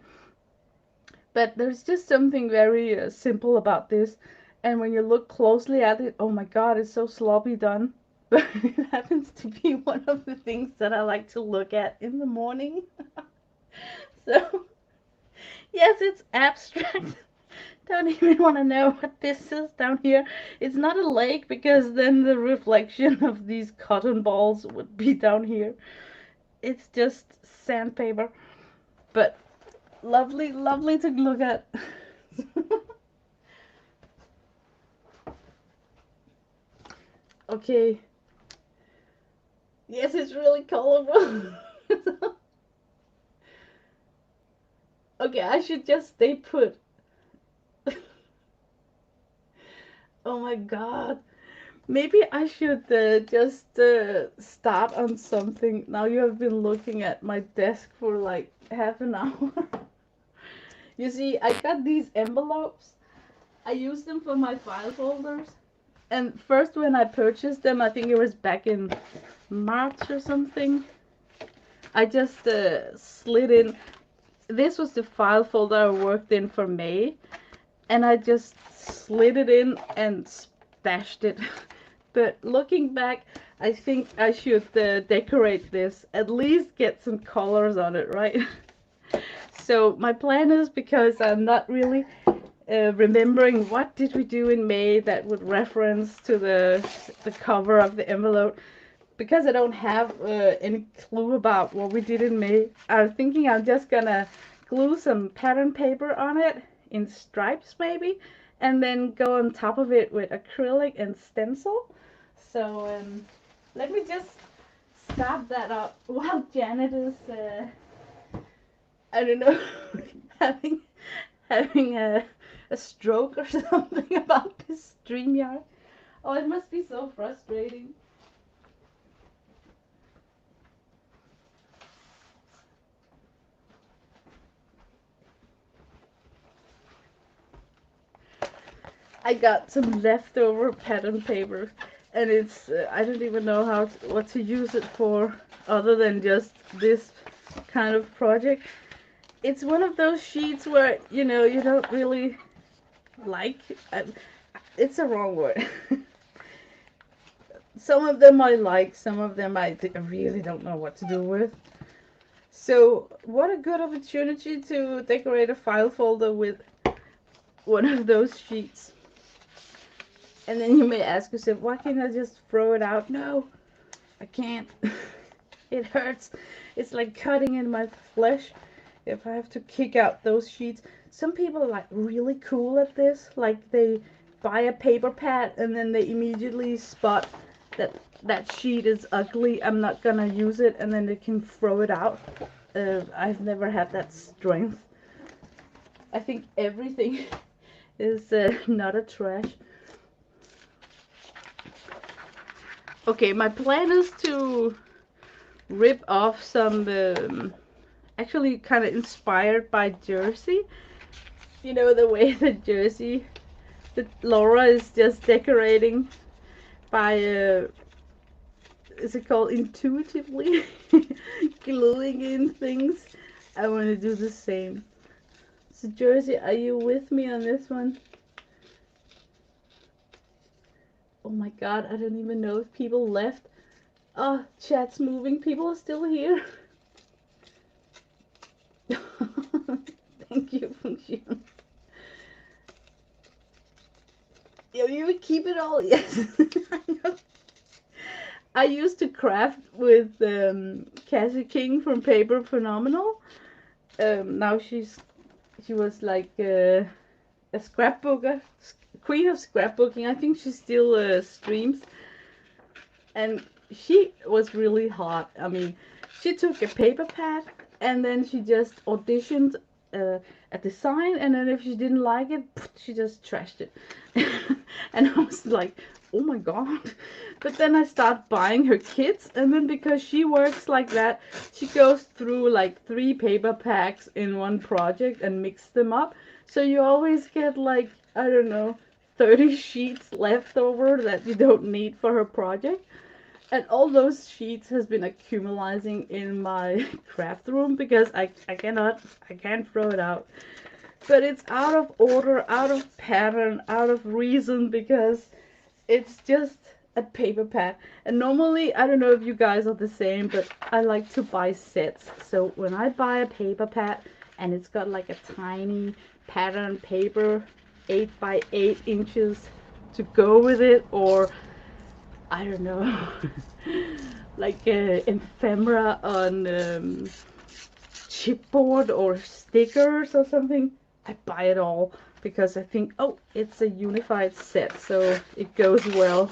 But there's just something very simple about this. And when you look closely at it, oh my god, it's so sloppy done. But it happens to be one of the things that I like to look at in the morning. So, yes, it's abstract. Don't even want to know what this is down here. It's not a lake because then the reflection of these cotton balls would be down here. It's just sandpaper. But lovely, lovely to look at. Okay. Yes, it's really colorful. Okay, I should just stay put. Oh my god. Maybe I should just start on something. Now you have been looking at my desk for like half an hour. You see, I got these envelopes. I use them for my file folders. And first when I purchased them, I think it was back in March or something, I just slid in. This was the file folder I worked in for May. And I just slid it in and stashed it. But looking back, I think I should decorate this. At least get some colors on it, right? So my plan is, because I'm not really remembering what did we do in May that would reference to the cover of the envelope, because I don't have any clue about what we did in May. I'm thinking I'm just gonna glue some pattern paper on it in stripes maybe, and then go on top of it with acrylic and stencil. So let me just start that up while Janet is I don't know, having having a stroke or something about this StreamYard. Oh, it must be so frustrating. I got some leftover pattern paper, and it's I don't even know what to use it for other than just this kind of project. It's one of those sheets where you don't really like. It's a wrong word. Some of them I like, some of them I really don't know what to do with. So what a good opportunity to decorate a file folder with one of those sheets. And then you may ask yourself, why can't I just throw it out? No, I can't. It hurts. It's like cutting in my flesh if I have to kick out those sheets. Some people are like really cool at this. Like they buy a paper pad and then they immediately spot that that sheet is ugly. I'm not gonna use it, and then they can throw it out. I've never had that strength. I think everything is not a trash. Okay, my plan is to rip off some, actually kind of inspired by Jersey. You know, the way that Jersey, that Laura is just decorating by, is it called intuitively? Gluing in things. I want to do the same. So Jersey, are you with me on this one? Oh my god, I don't even know if people left. Oh, chat's moving. People are still here. Thank you, Function. You would keep it all. Yes. I know. I used to craft with Cassie King from Paper Phenomenal. Now she was like a scrapbooker, queen of scrapbooking. I think she still streams, and she was really hot. I mean, she took a paper pad and then she just auditioned a design, and then if she didn't like it, she just trashed it. And I was like, oh my god. But then I start buying her kits, and then because she works like that, she goes through like 3 paper packs in one project and mix them up. So you always get like, I don't know, 30 sheets left over that you don't need for her project. And all those sheets has been accumulating in my craft room because I can't throw it out. But it's out of order, out of pattern, out of reason, because it's just a paper pad. And normally, I don't know if you guys are the same, but I like to buy sets. So when I buy a paper pad and it's got like a tiny pattern paper, 8 by 8 inches to go with it, or I don't know, like ephemera on chipboard or stickers or something, I buy it all because I think, oh, it's a unified set, so it goes well.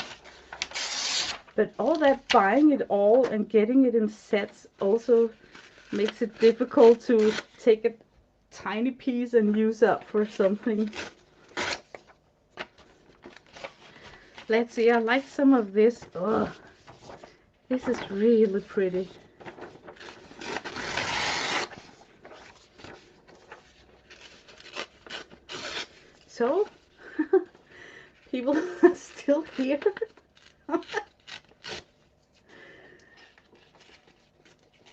But all that buying it all and getting it in sets also makes it difficult to take a tiny piece and use up for something. Let's see, I like some of this. Ugh, this is really pretty. So, people are still here.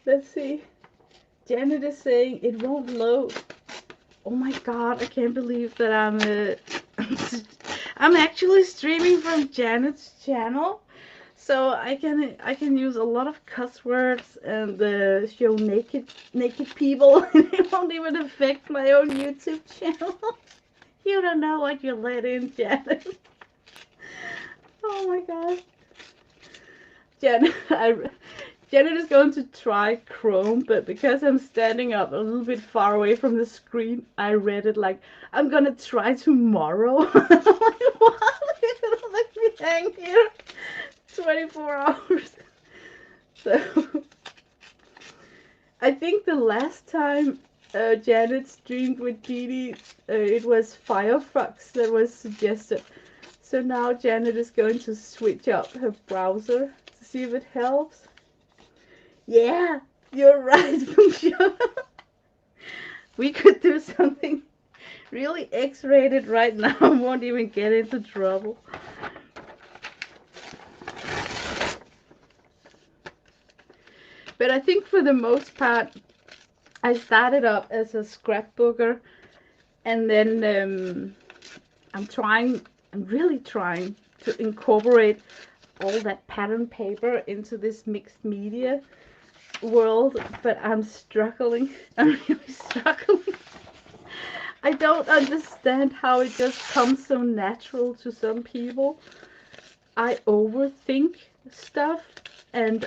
Let's see. Janet is saying it won't load. Oh my god, I can't believe that I'm actually streaming from Janet's channel, so I can use a lot of cuss words and show naked people, and it won't even affect my own YouTube channel. You don't know what you let in, Janet. Oh my god, Janet, Janet is going to try Chrome, but because I'm standing up a little bit far away from the screen, I read it like, I'm gonna try tomorrow. I'm like, what? You're gonna let me hang here 24 hours. So, I think the last time Janet streamed with Dee. It was Firefox that was suggested. So now Janet is going to switch up her browser to see if it helps. Yeah, you're right, Bonjour. We could do something really X-rated right now. Won't even get into trouble. But I think for the most part, I started up as a scrapbooker, and then I'm really trying to incorporate all that pattern paper into this mixed media world, but I'm struggling. I'm really struggling. I don't understand how it just comes so natural to some people. I overthink stuff, and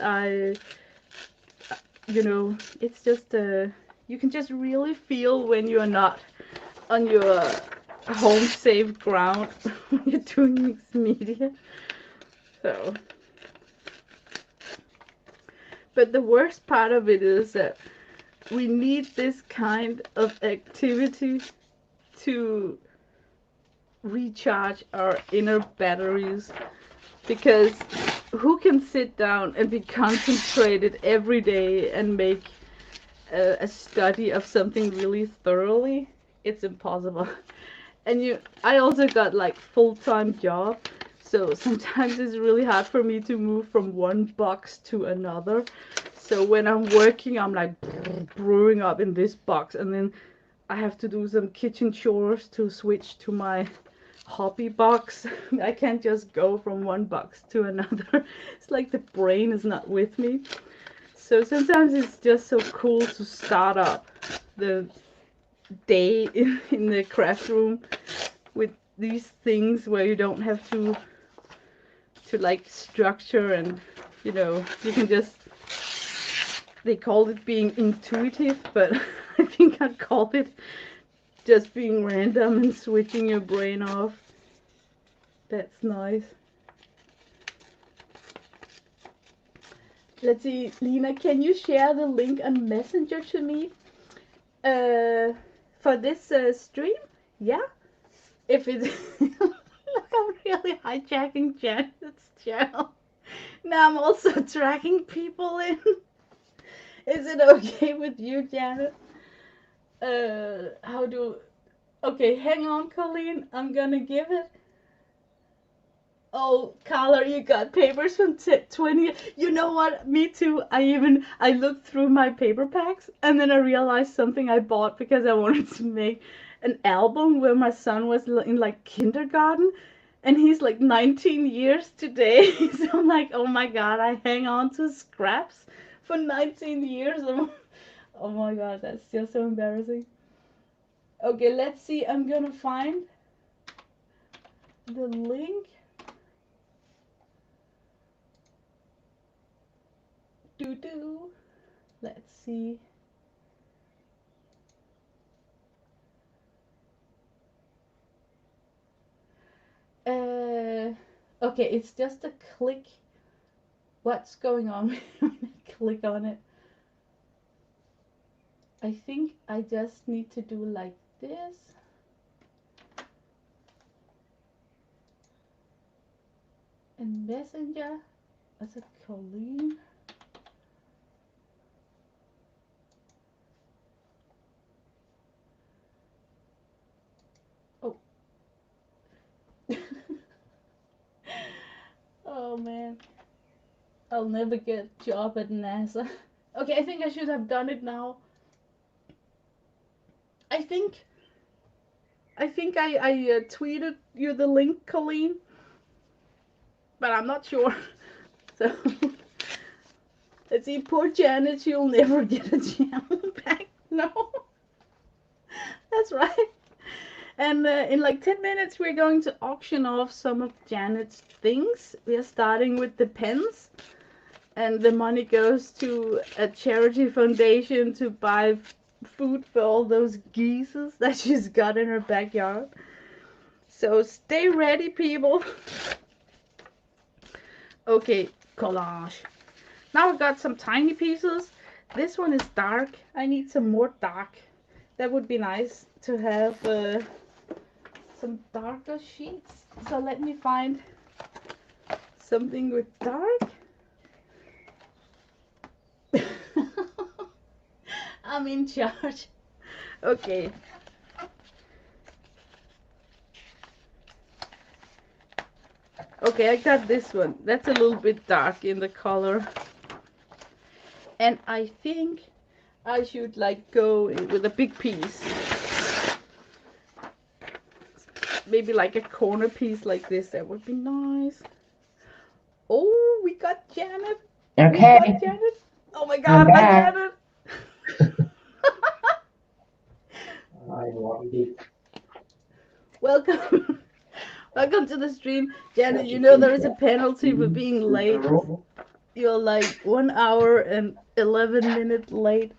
it's just you can just really feel when you're not on your home safe ground when you're doing mixed media. So, but the worst part of it is that we need this kind of activity to recharge our inner batteries, because who can sit down and be concentrated every day and make a study of something really thoroughly? It's impossible. And I also got like full-time job, so sometimes it's really hard for me to move from one box to another. So when I'm working, I'm like brewing up in this box, and then I have to do some kitchen chores to switch to my hobby box. I can't just go from one box to another. It's like the brain is not with me. So sometimes it's just so cool to start up the day in the craft room with these things where you don't have to like structure, and you can just, they called it being intuitive, but I think I'd call it just being random and switching your brain off. That's nice. Let's see, Lina, can you share the link on Messenger to me for this stream? Yeah? If it's... Look, I'm really hijacking Janet's channel. Now I'm also dragging people in. Is it okay with you, Janet? How do... Okay, hang on, Colleen. I'm gonna give it... Oh, Carla, you got papers from 20... You know what? Me too. I looked through my paper packs, and then I realized something I bought because I wanted to make an album where my son was in like kindergarten, and he's like 19 years today. So I'm like, oh my god, I hang on to scraps for 19 years. Oh my god, that's just so embarrassing. Okay, let's see. I'm gonna find the link. Doo-doo. Let's see. Okay, it's just a click. What's going on when I click on it? I think I just need to do like this. And Messenger as a Colleen. Oh. Oh man. I'll never get a job at NASA. Okay, I think I should have done it now. I think I tweeted you the link, Colleen, but I'm not sure. So let's see, poor Janet, she'll never get a channel back. No, that's right. And in like 10 minutes, we're going to auction off some of Janet's things. We are starting with the pens, and the money goes to a charity foundation to buy food for all those geese that she's got in her backyard. So stay ready, people. Okay, collage. Now I've got some tiny pieces. This one is dark. I need some more dark. That would be nice to have some darker sheets. So let me find something with dark. I'm in charge. Okay. Okay, I got this one. That's a little bit dark in the color. And I think I should like go with a big piece. Maybe like a corner piece like this. That would be nice. Oh, we got Janet. We Okay, got Janet. Oh my I'm god, hi back. Janet. Welcome. Welcome to the stream. Janet, you know there is a penalty for being late. You're like 1 hour and 11 minutes late.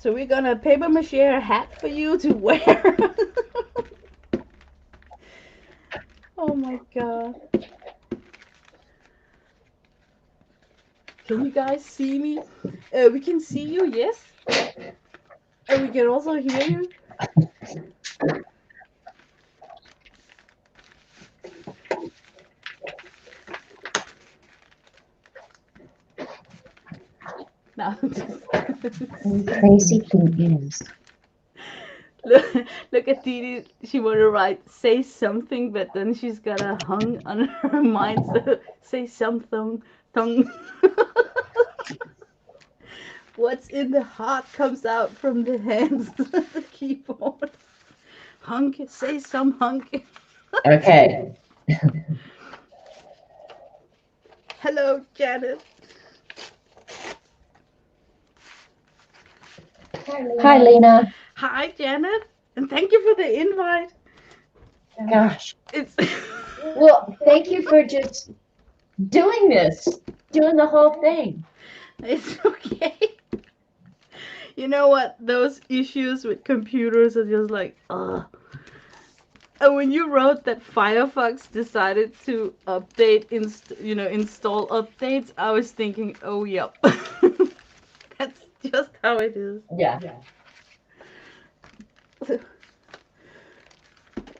So we're gonna paper mache a hat for you to wear. Oh my god. Can you guys see me? We can see you, yes. And we can also hear you. No. Crazy thing is, look, look at Didi. She want to write say something, but then she's got a hung on her mind. So say something. Tongue. What's in the heart comes out from the hands of the keyboard. Hunk, say some hunk. okay. Hello, Janet. Hi, Lina. Hi, Janet, and thank you for the invite. Gosh. It's Well, thank you for just doing this, doing the whole thing. it's okay. You know what? Those issues with computers are just like, ugh. And when you wrote that Firefox decided to update, install updates, I was thinking, oh, yep. That's just how it is. Yeah.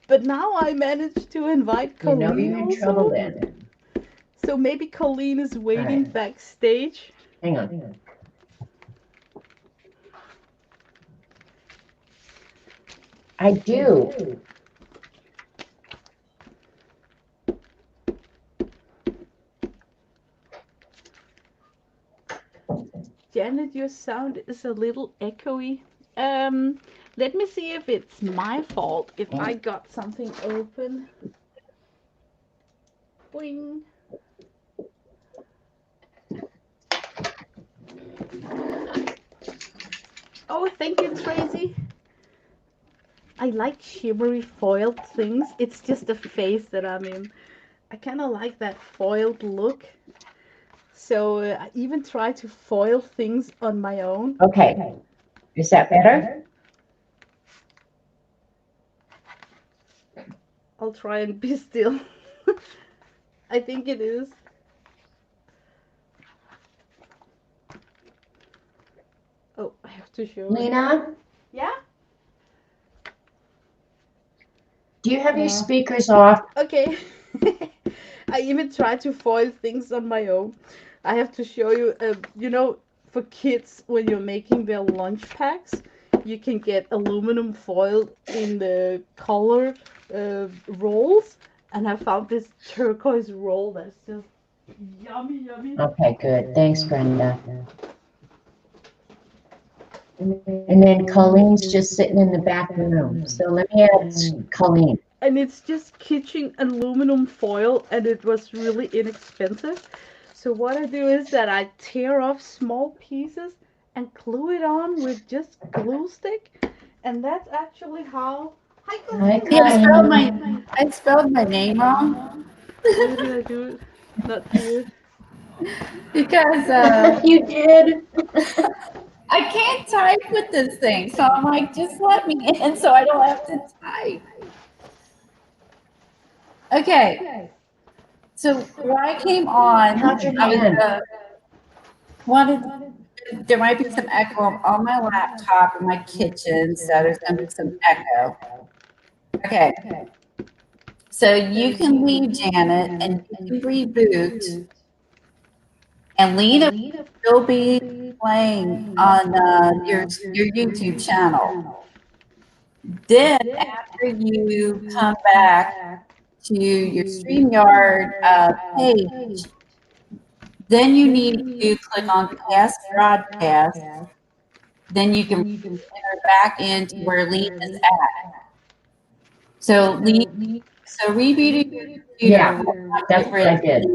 But now I managed to invite You know Colleen you're in trouble also. then. So maybe Colleen is waiting Right. backstage. Hang on. I do. Janet, your sound is a little echoey. Let me see if it's my fault if I got something open. Boing. Oh, thank you, Tracy. I like shimmery foiled things. It's just the phase that I'm in. I kind of like that foiled look. So I even try to foil things on my own. Okay. Is that better? I'll try and be still. I think it is. Oh, I have to show you. Lina, Yeah? do you have your speakers off? Okay. I even try to foil things on my own. I have to show you, for kids, when you're making their lunch packs, you can get aluminum foil in the color rolls. And I found this turquoise roll that's just yummy, yummy. Okay, good. Thanks, Brenda. And then Colleen's just sitting in the back room. So let me add Colleen. And it's just kitchen aluminum foil, and it was really inexpensive. So what I do is that I tear off small pieces and glue it on with just glue stick, and that's actually how. Hi, Hi, Colleen. See, Colleen. I spelled my name wrong Where did I do it? Not here. because You did. I can't type with this thing. So I'm like, just let me in so I don't have to type. Okay. So when I came on, How's your I was hand? wanted there might be some echo on my laptop in my kitchen, so there's going to be some echo. Okay. So you can leave, Janet, and you can reboot, and Lena will still be playing on your YouTube channel. Then, after you come back to your StreamYard page, then you need to click on Past Broadcast. Then you can enter back into where Lena's at. So, rebooting your computer. Yeah, that's what I did.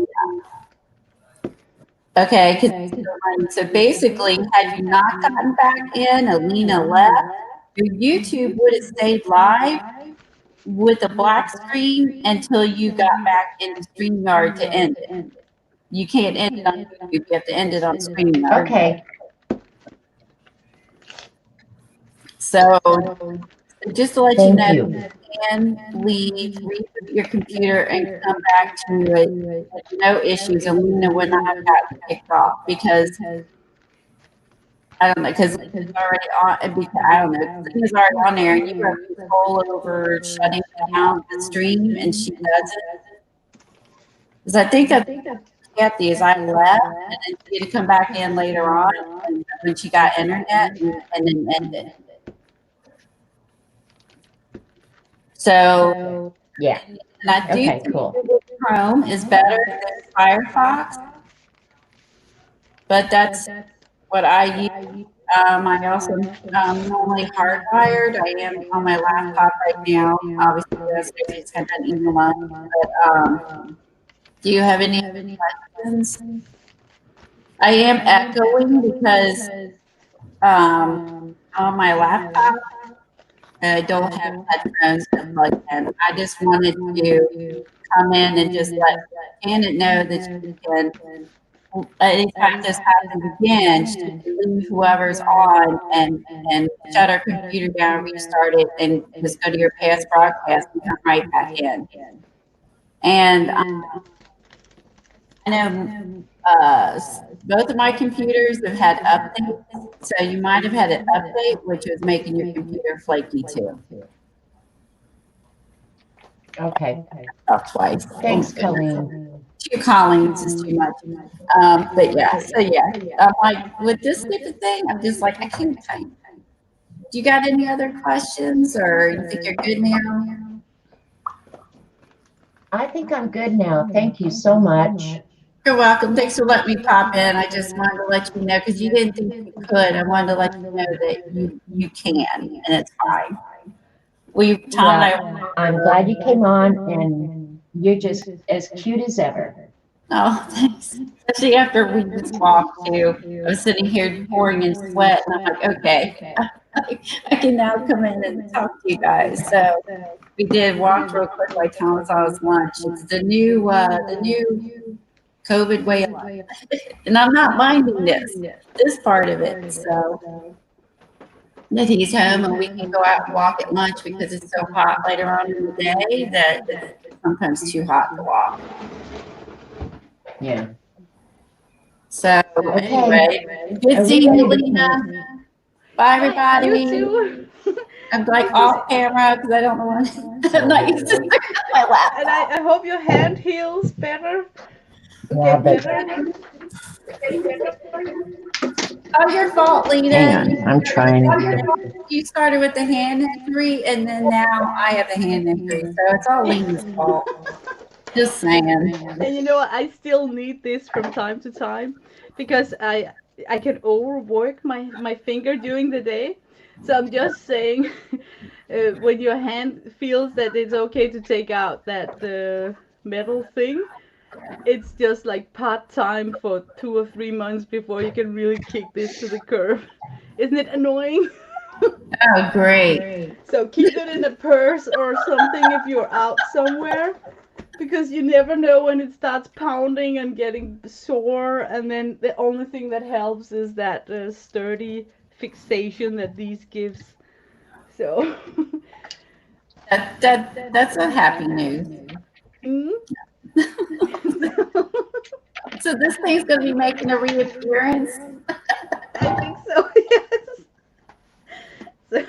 Okay, so basically, had you not gotten back in, Alina left, your YouTube would have stayed live with a black screen until you got back into StreamYard to end it. You can't end it on YouTube, you have to end it on StreamYard. Okay. So just to let you Thank know, you. you can leave, reboot your computer, and come back to it with no issues. Alina would not have gotten kicked off because I don't know, because it's already on. Because I don't know, it's already on there, and you have control over shutting down the stream, and she doesn't. Because I think that Kathy is I left, and then she had to come back in later on, and when she got internet, and then ended. So Yeah. and I do Okay, think cool. Google Chrome is better than Firefox, but that's what I use. I also normally hardwired. I am on my laptop right now. Obviously, that's it's kind of even alone. But do you have any questions? I am echoing because on my laptop I don't have headphones plugged in. I just wanted to come in and just let Janet know that she can. Anytime this happens again, she can leave whoever's on and shut her computer down, restart it, and just go to your past broadcast and come right back in. And I know both of my computers have had updates, so you might have had an update, which was making your computer flaky too. Okay. Twice. Thanks, Colleen. 2 Collins is too much. But yeah, so yeah, like with this stupid thing, I'm just like, I can't type. Do you got any other questions, or you think you're good now? I think I'm good now. Thank you so much. You're welcome. Thanks for letting me pop in. I just wanted to let you know because you didn't think you could. I wanted to let you know that you can, and it's fine. I'm glad you came on, and you're just as cute as ever. Oh, thanks. Especially after we just walked too. I was sitting here pouring in sweat, and I'm like, okay, I can now come in and talk to you guys. So we did walk real quick while Thomas saw his lunch. It's the new COVID way of life. And I'm not minding this part of it. So that he's home and we can go out and walk at lunch because it's so hot later on in the day that it's sometimes too hot to walk. Yeah. So anyway, good seeing you, Lina. Bye, everybody. You too. I'm like off camera because I don't know what I'm not used to my laptop. And I hope your hand heals better. Yeah, but Oh, your fault, Lina. hang on, I'm trying. You started with the hand injury, and then now I have the hand injury, so it's all Lina's fault. Just saying. And you know what? I still need this from time to time because I can overwork my finger during the day. So I'm just saying, when your hand feels that it's okay to take out that metal thing, it's just like part time for 2 or 3 months before you can really kick this to the curb. Isn't it annoying? Oh, great. So keep it in a purse or something if you're out somewhere, because you never know when it starts pounding and getting sore, and then the only thing that helps is that sturdy fixation that these gives. So That's a happy news. Mm-hmm. So this thing's gonna be making a reappearance. I think so. Yes. So,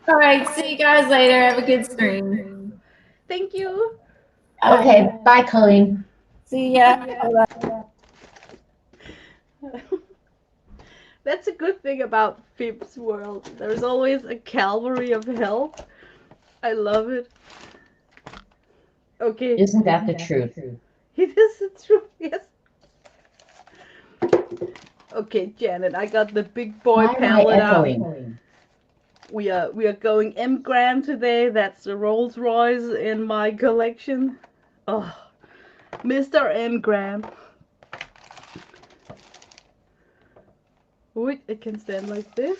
All right. See you guys later. Have a good stream. thank you. Okay, bye, Colleen. See ya. That's a good thing about Fib's world. There's always a cavalry of help. I love it. Okay. Isn't that the truth? It is the truth, yes. Okay, Janet, I got the big boy Why am I palette out. echoing? We are going M Gram today. That's the Rolls Royce in my collection. Oh, Mr. M Gram. Wait, it can stand like this.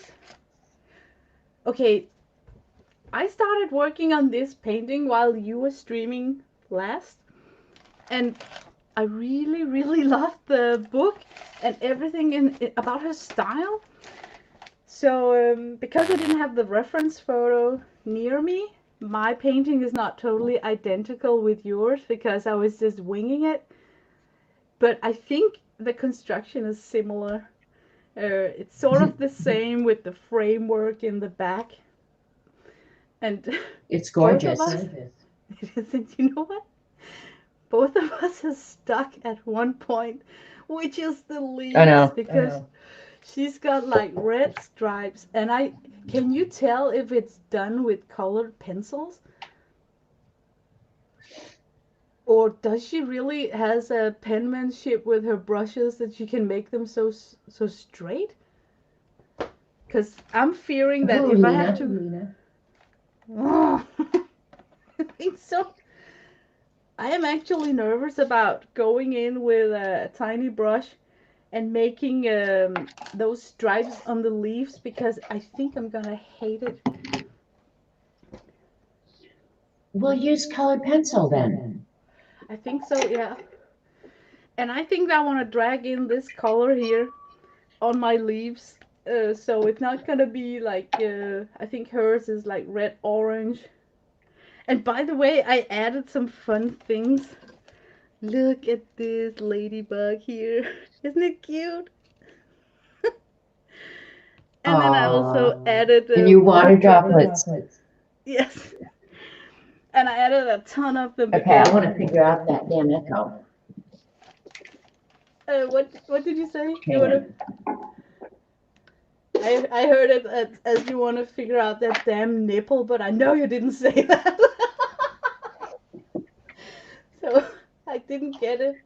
Okay, I started working on this painting while you were streaming last, and I really, really loved the book and everything about her style. So, because I didn't have the reference photo near me, my painting is not totally identical with yours because I was just winging it. But I think the construction is similar. It's sort of the same with the framework in the back. And It's both of gorgeous. us, it isn't, you know what? Both of us are stuck at one point, which is the leaves. I know. Because she's got like red stripes, and can you tell if it's done with colored pencils? Or does she really has a penmanship with her brushes that she can make them so straight? Because I'm fearing that Who, if I Lina? have to, oh, I think so. I am actually nervous about going in with a tiny brush and making those stripes on the leaves because I think I'm gonna hate it. We'll use colored pencil then. I think so, yeah. And I think I want to drag in this color here on my leaves. So it's not gonna be like, I think hers is like red orange. And by the way, I added some fun things. Look at this ladybug here. Isn't it cute? And then I also added And you water droplets. yes. And I added a ton of them Okay, because I want to figure out that damn echo. what did you say? You Hang wanna? on. I heard it as you want to figure out that damn nipple, but I know you didn't say that. So I didn't get it.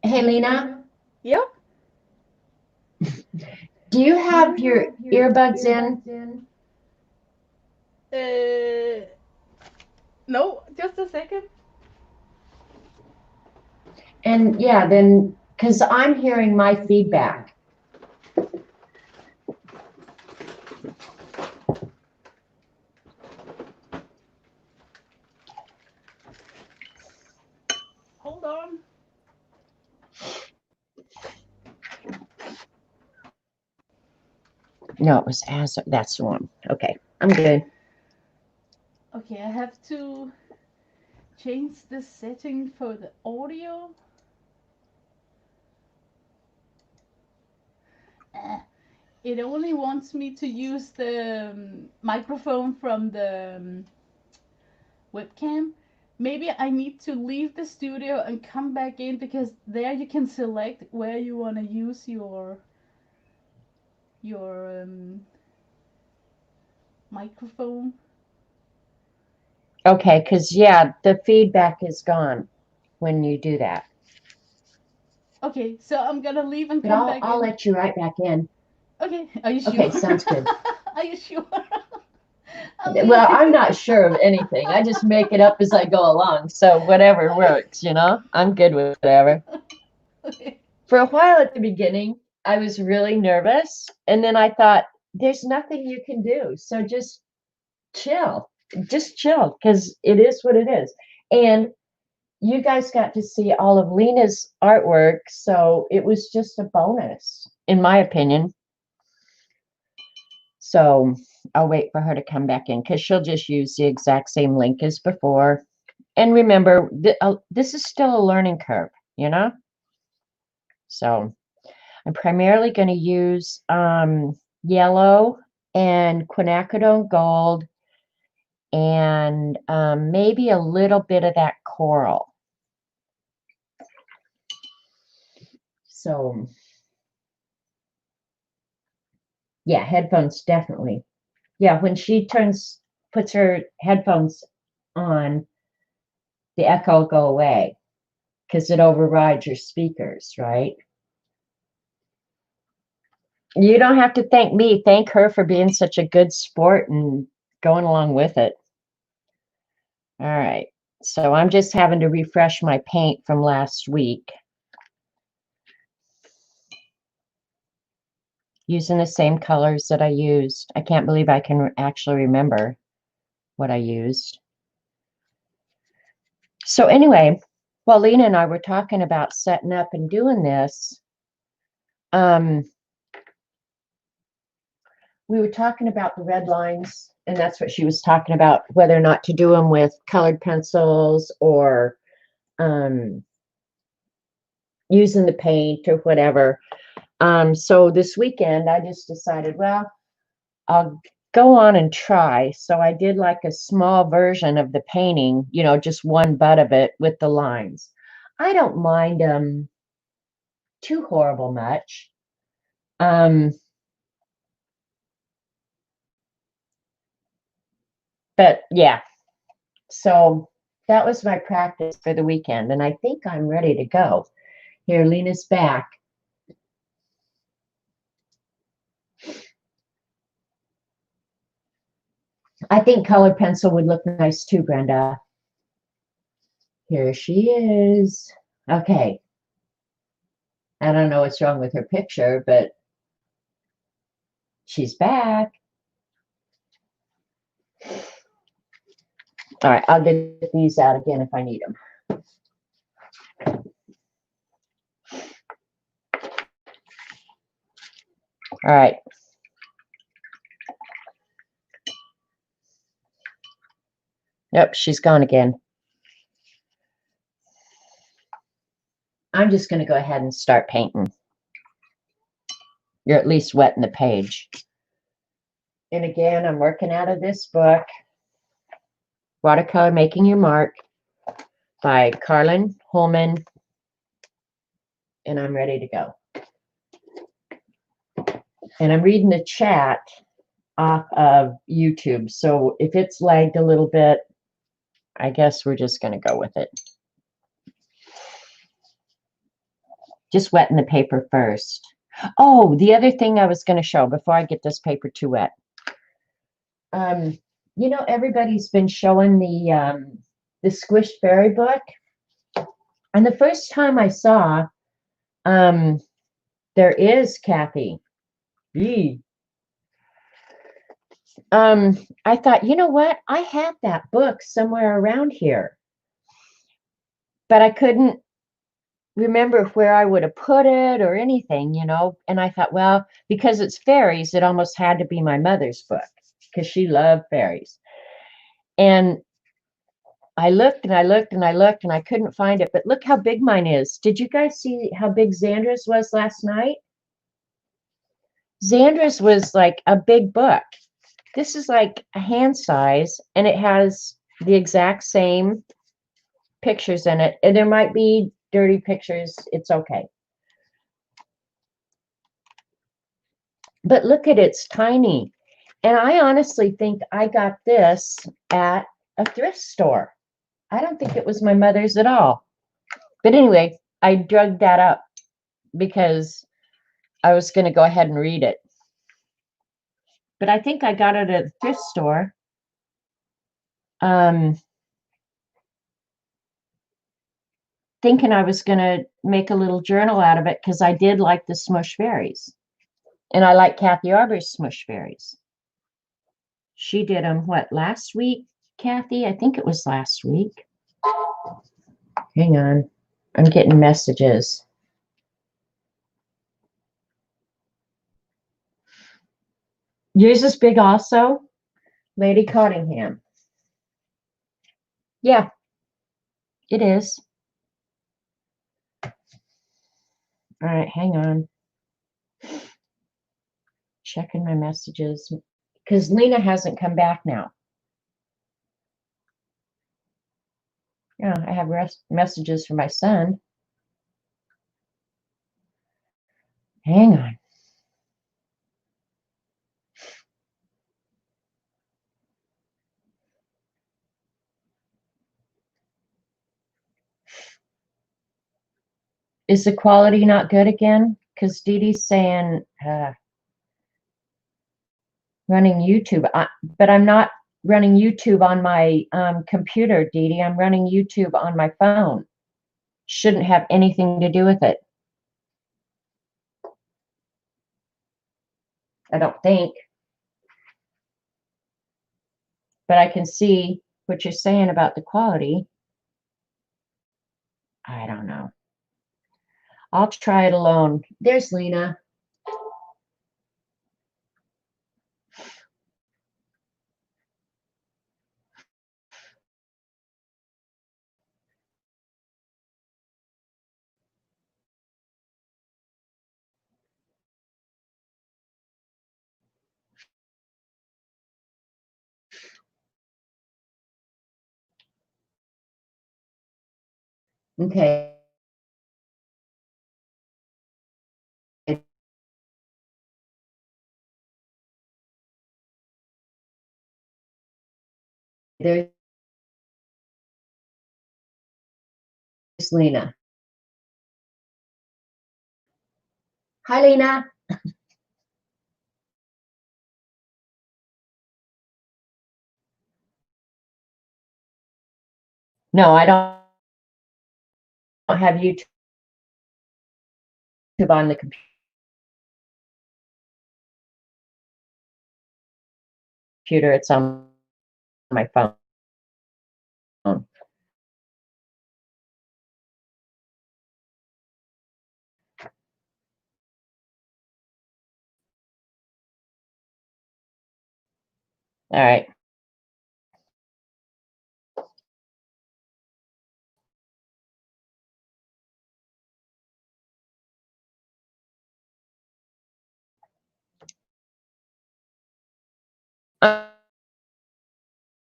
Hey, Lina, Yep. do you have your earbuds in? No, just a second. And yeah, then, because I'm hearing my feedback. Hold on. No, it was as that's the one. Okay, I'm good. Okay, I have to change the setting for the audio. It only wants me to use the microphone from the webcam. Maybe I need to leave the studio and come back in because there you can select where you want to use your microphone. Okay, because yeah, the feedback is gone when you do that. Okay, so I'm gonna leave and But come back I'll in. let you right back in. Okay, are you sure? Okay, sounds good. Are you sure? Well, I'm not sure of anything. I just make it up as I go along. So whatever works, you know? I'm good with whatever. Okay. For a while at the beginning, I was really nervous. And then I thought, there's nothing you can do. So just chill. Just chill because it is what it is. And you guys got to see all of Lina's artwork. So it was just a bonus, in my opinion. So I'll wait for her to come back in because she'll just use the exact same link as before. And remember, this is still a learning curve, you know? So, I'm primarily going to use yellow and quinacridone gold and maybe a little bit of that coral. So, yeah, headphones definitely. Yeah, when she puts her headphones on, the echo will go away because it overrides your speakers, right? You don't have to thank me. Thank her for being such a good sport and going along with it. All right. So I'm just having to refresh my paint from last week. Using the same colors that I used. I can't believe I can actually remember what I used. So anyway, while Lina and I were talking about setting up and doing this, we were talking about the red lines, and that's what she was talking about, whether or not to do them with colored pencils or using the paint or whatever. So this weekend, I just decided, well, I'll go on and try. So I did like a small version of the painting, you know, just one butt of it with the lines. I don't mind them too horrible much. But yeah, so that was my practice for the weekend, and I think I'm ready to go. Here, Lina's back. I think colored pencil would look nice too, Brenda. Here she is. Okay. I don't know what's wrong with her picture, but she's back. All right, I'll get these out again if I need them. All right. Yep, she's gone again. I'm just going to go ahead and start painting. You're at least wetting the page. And again, I'm working out of this book, Watercolor Making Your Mark by Carlin Holman. And I'm ready to go. And I'm reading the chat off of YouTube. So if it's lagged a little bit, I guess we're just going to go with it. Just wetting the paper first. Oh, the other thing I was going to show before I get this paper too wet. You know, everybody's been showing the Squished Fairy book. And the first time I saw, there is Kathy. Eee. I thought, you know what? I have that book somewhere around here. But I couldn't remember where I would have put it or anything, you know. And I thought, well, because it's fairies, it almost had to be my mother's book because she loved fairies. And I looked and I looked and I looked and I couldn't find it. But look how big mine is. Did you guys see how big Xandra's was last night? Xandra's was like a big book. This is like a hand size, and it has the exact same pictures in it. And there might be dirty pictures. It's okay. But look at it, it's tiny. And I honestly think I got this at a thrift store. I don't think it was my mother's at all. But anyway, I drugged that up because I was going to go ahead and read it. But I think I got it at a thrift store. Thinking I was going to make a little journal out of it because I did like the Smush Fairies. And I like Kathy Arbor's Smush Fairies. She did them, what, last week, Kathy? I think it was last week. Hang on. I'm getting messages. Yours is big also? Lady Cottingham. Yeah, it is. All right, hang on. checking my messages because Lina hasn't come back now. Yeah, I have messages from my son. Hang on. Is the quality not good again? Because Dee Dee's saying running YouTube, but I'm not running YouTube on my computer, Dee Dee. I'm running YouTube on my phone. Shouldn't have anything to do with it. I don't think. But I can see what you're saying about the quality. I don't know. I'll try it alone. There's Lina. Okay. There's Lina. Hi, Lina. No, I don't have YouTube on the computer. It's on my phone. All right.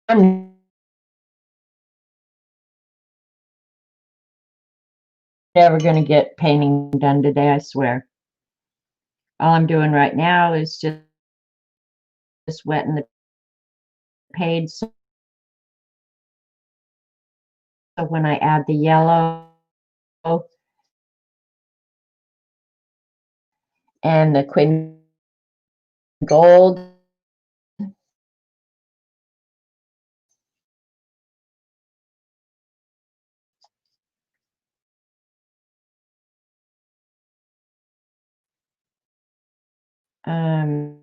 I'm never going to get painting done today, I swear. All I'm doing right now is just wetting the page. So when I add the yellow and the quin gold, um,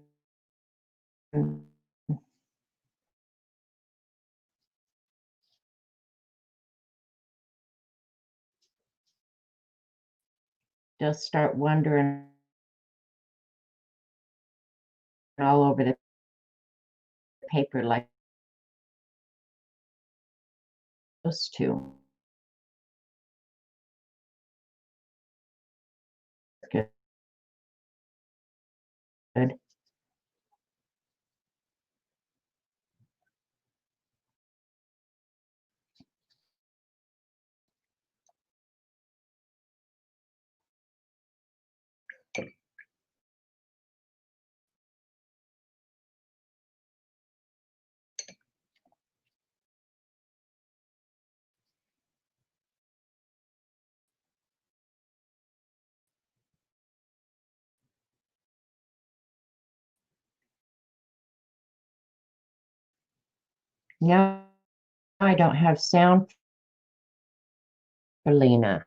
just start wondering all over the paper like those two. Good. No, I don't have sound for Lina.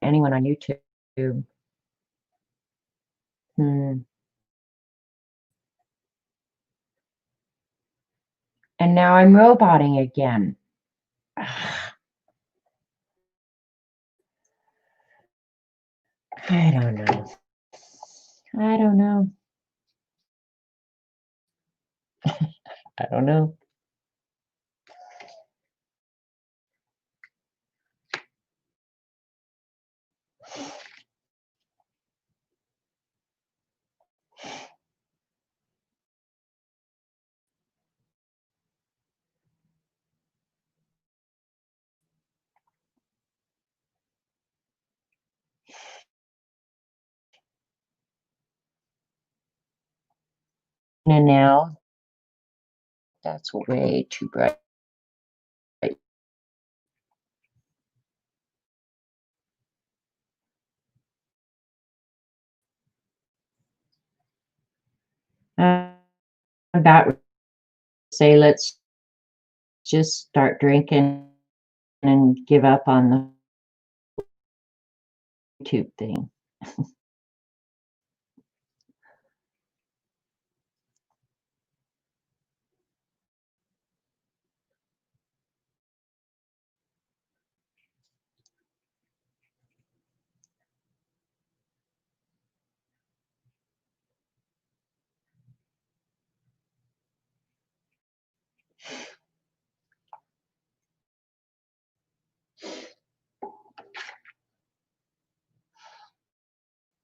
anyone on YouTube. And now I'm roboting again. I don't know. I don't know. I don't know. And now that's way too bright. I'm about to say let's just start drinking and give up on the YouTube thing.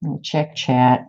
I'll check chat.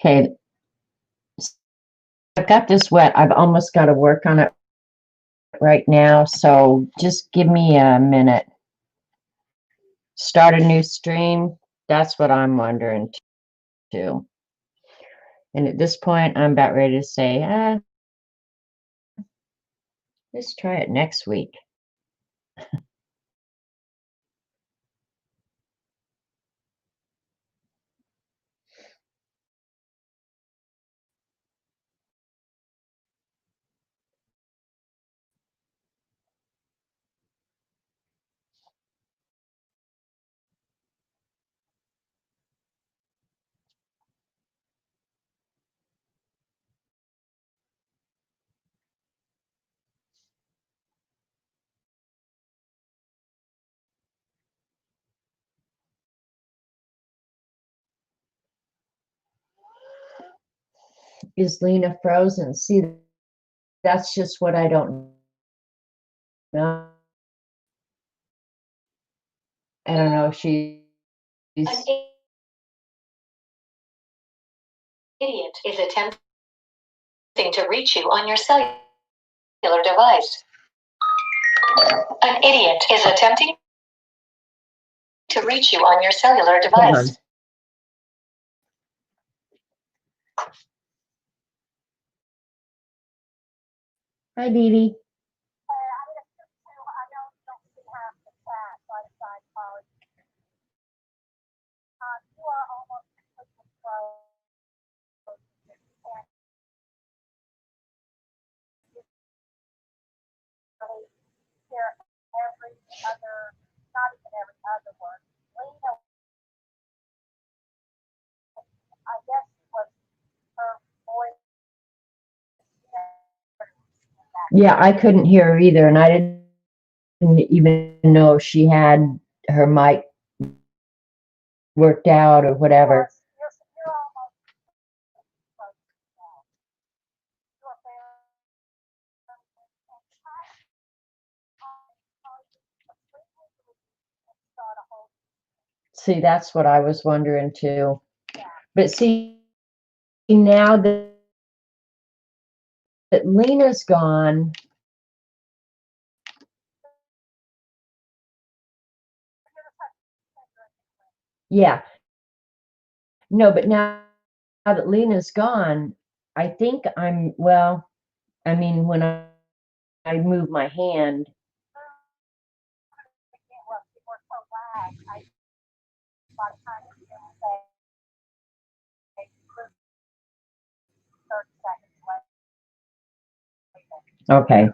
Okay, I've got this wet. I've almost got to work on it right now, so just give me a minute. Start a new stream. That's what I'm wondering too. And at this point, I'm about ready to say, let's try it next week. Is Lina frozen? See, that's just what I don't know. I don't know if she's. An idiot is attempting to reach you on your cellular device. An idiot is attempting to reach you on your cellular device. Hi, Dee Dee. Yeah, I couldn't hear her either, and I didn't even know if she had her mic worked out or whatever. See, that's what I was wondering too. But see, now that Lena's gone, yeah, no, but now that Lena's gone, I think well, I mean, when I move my hand, okay.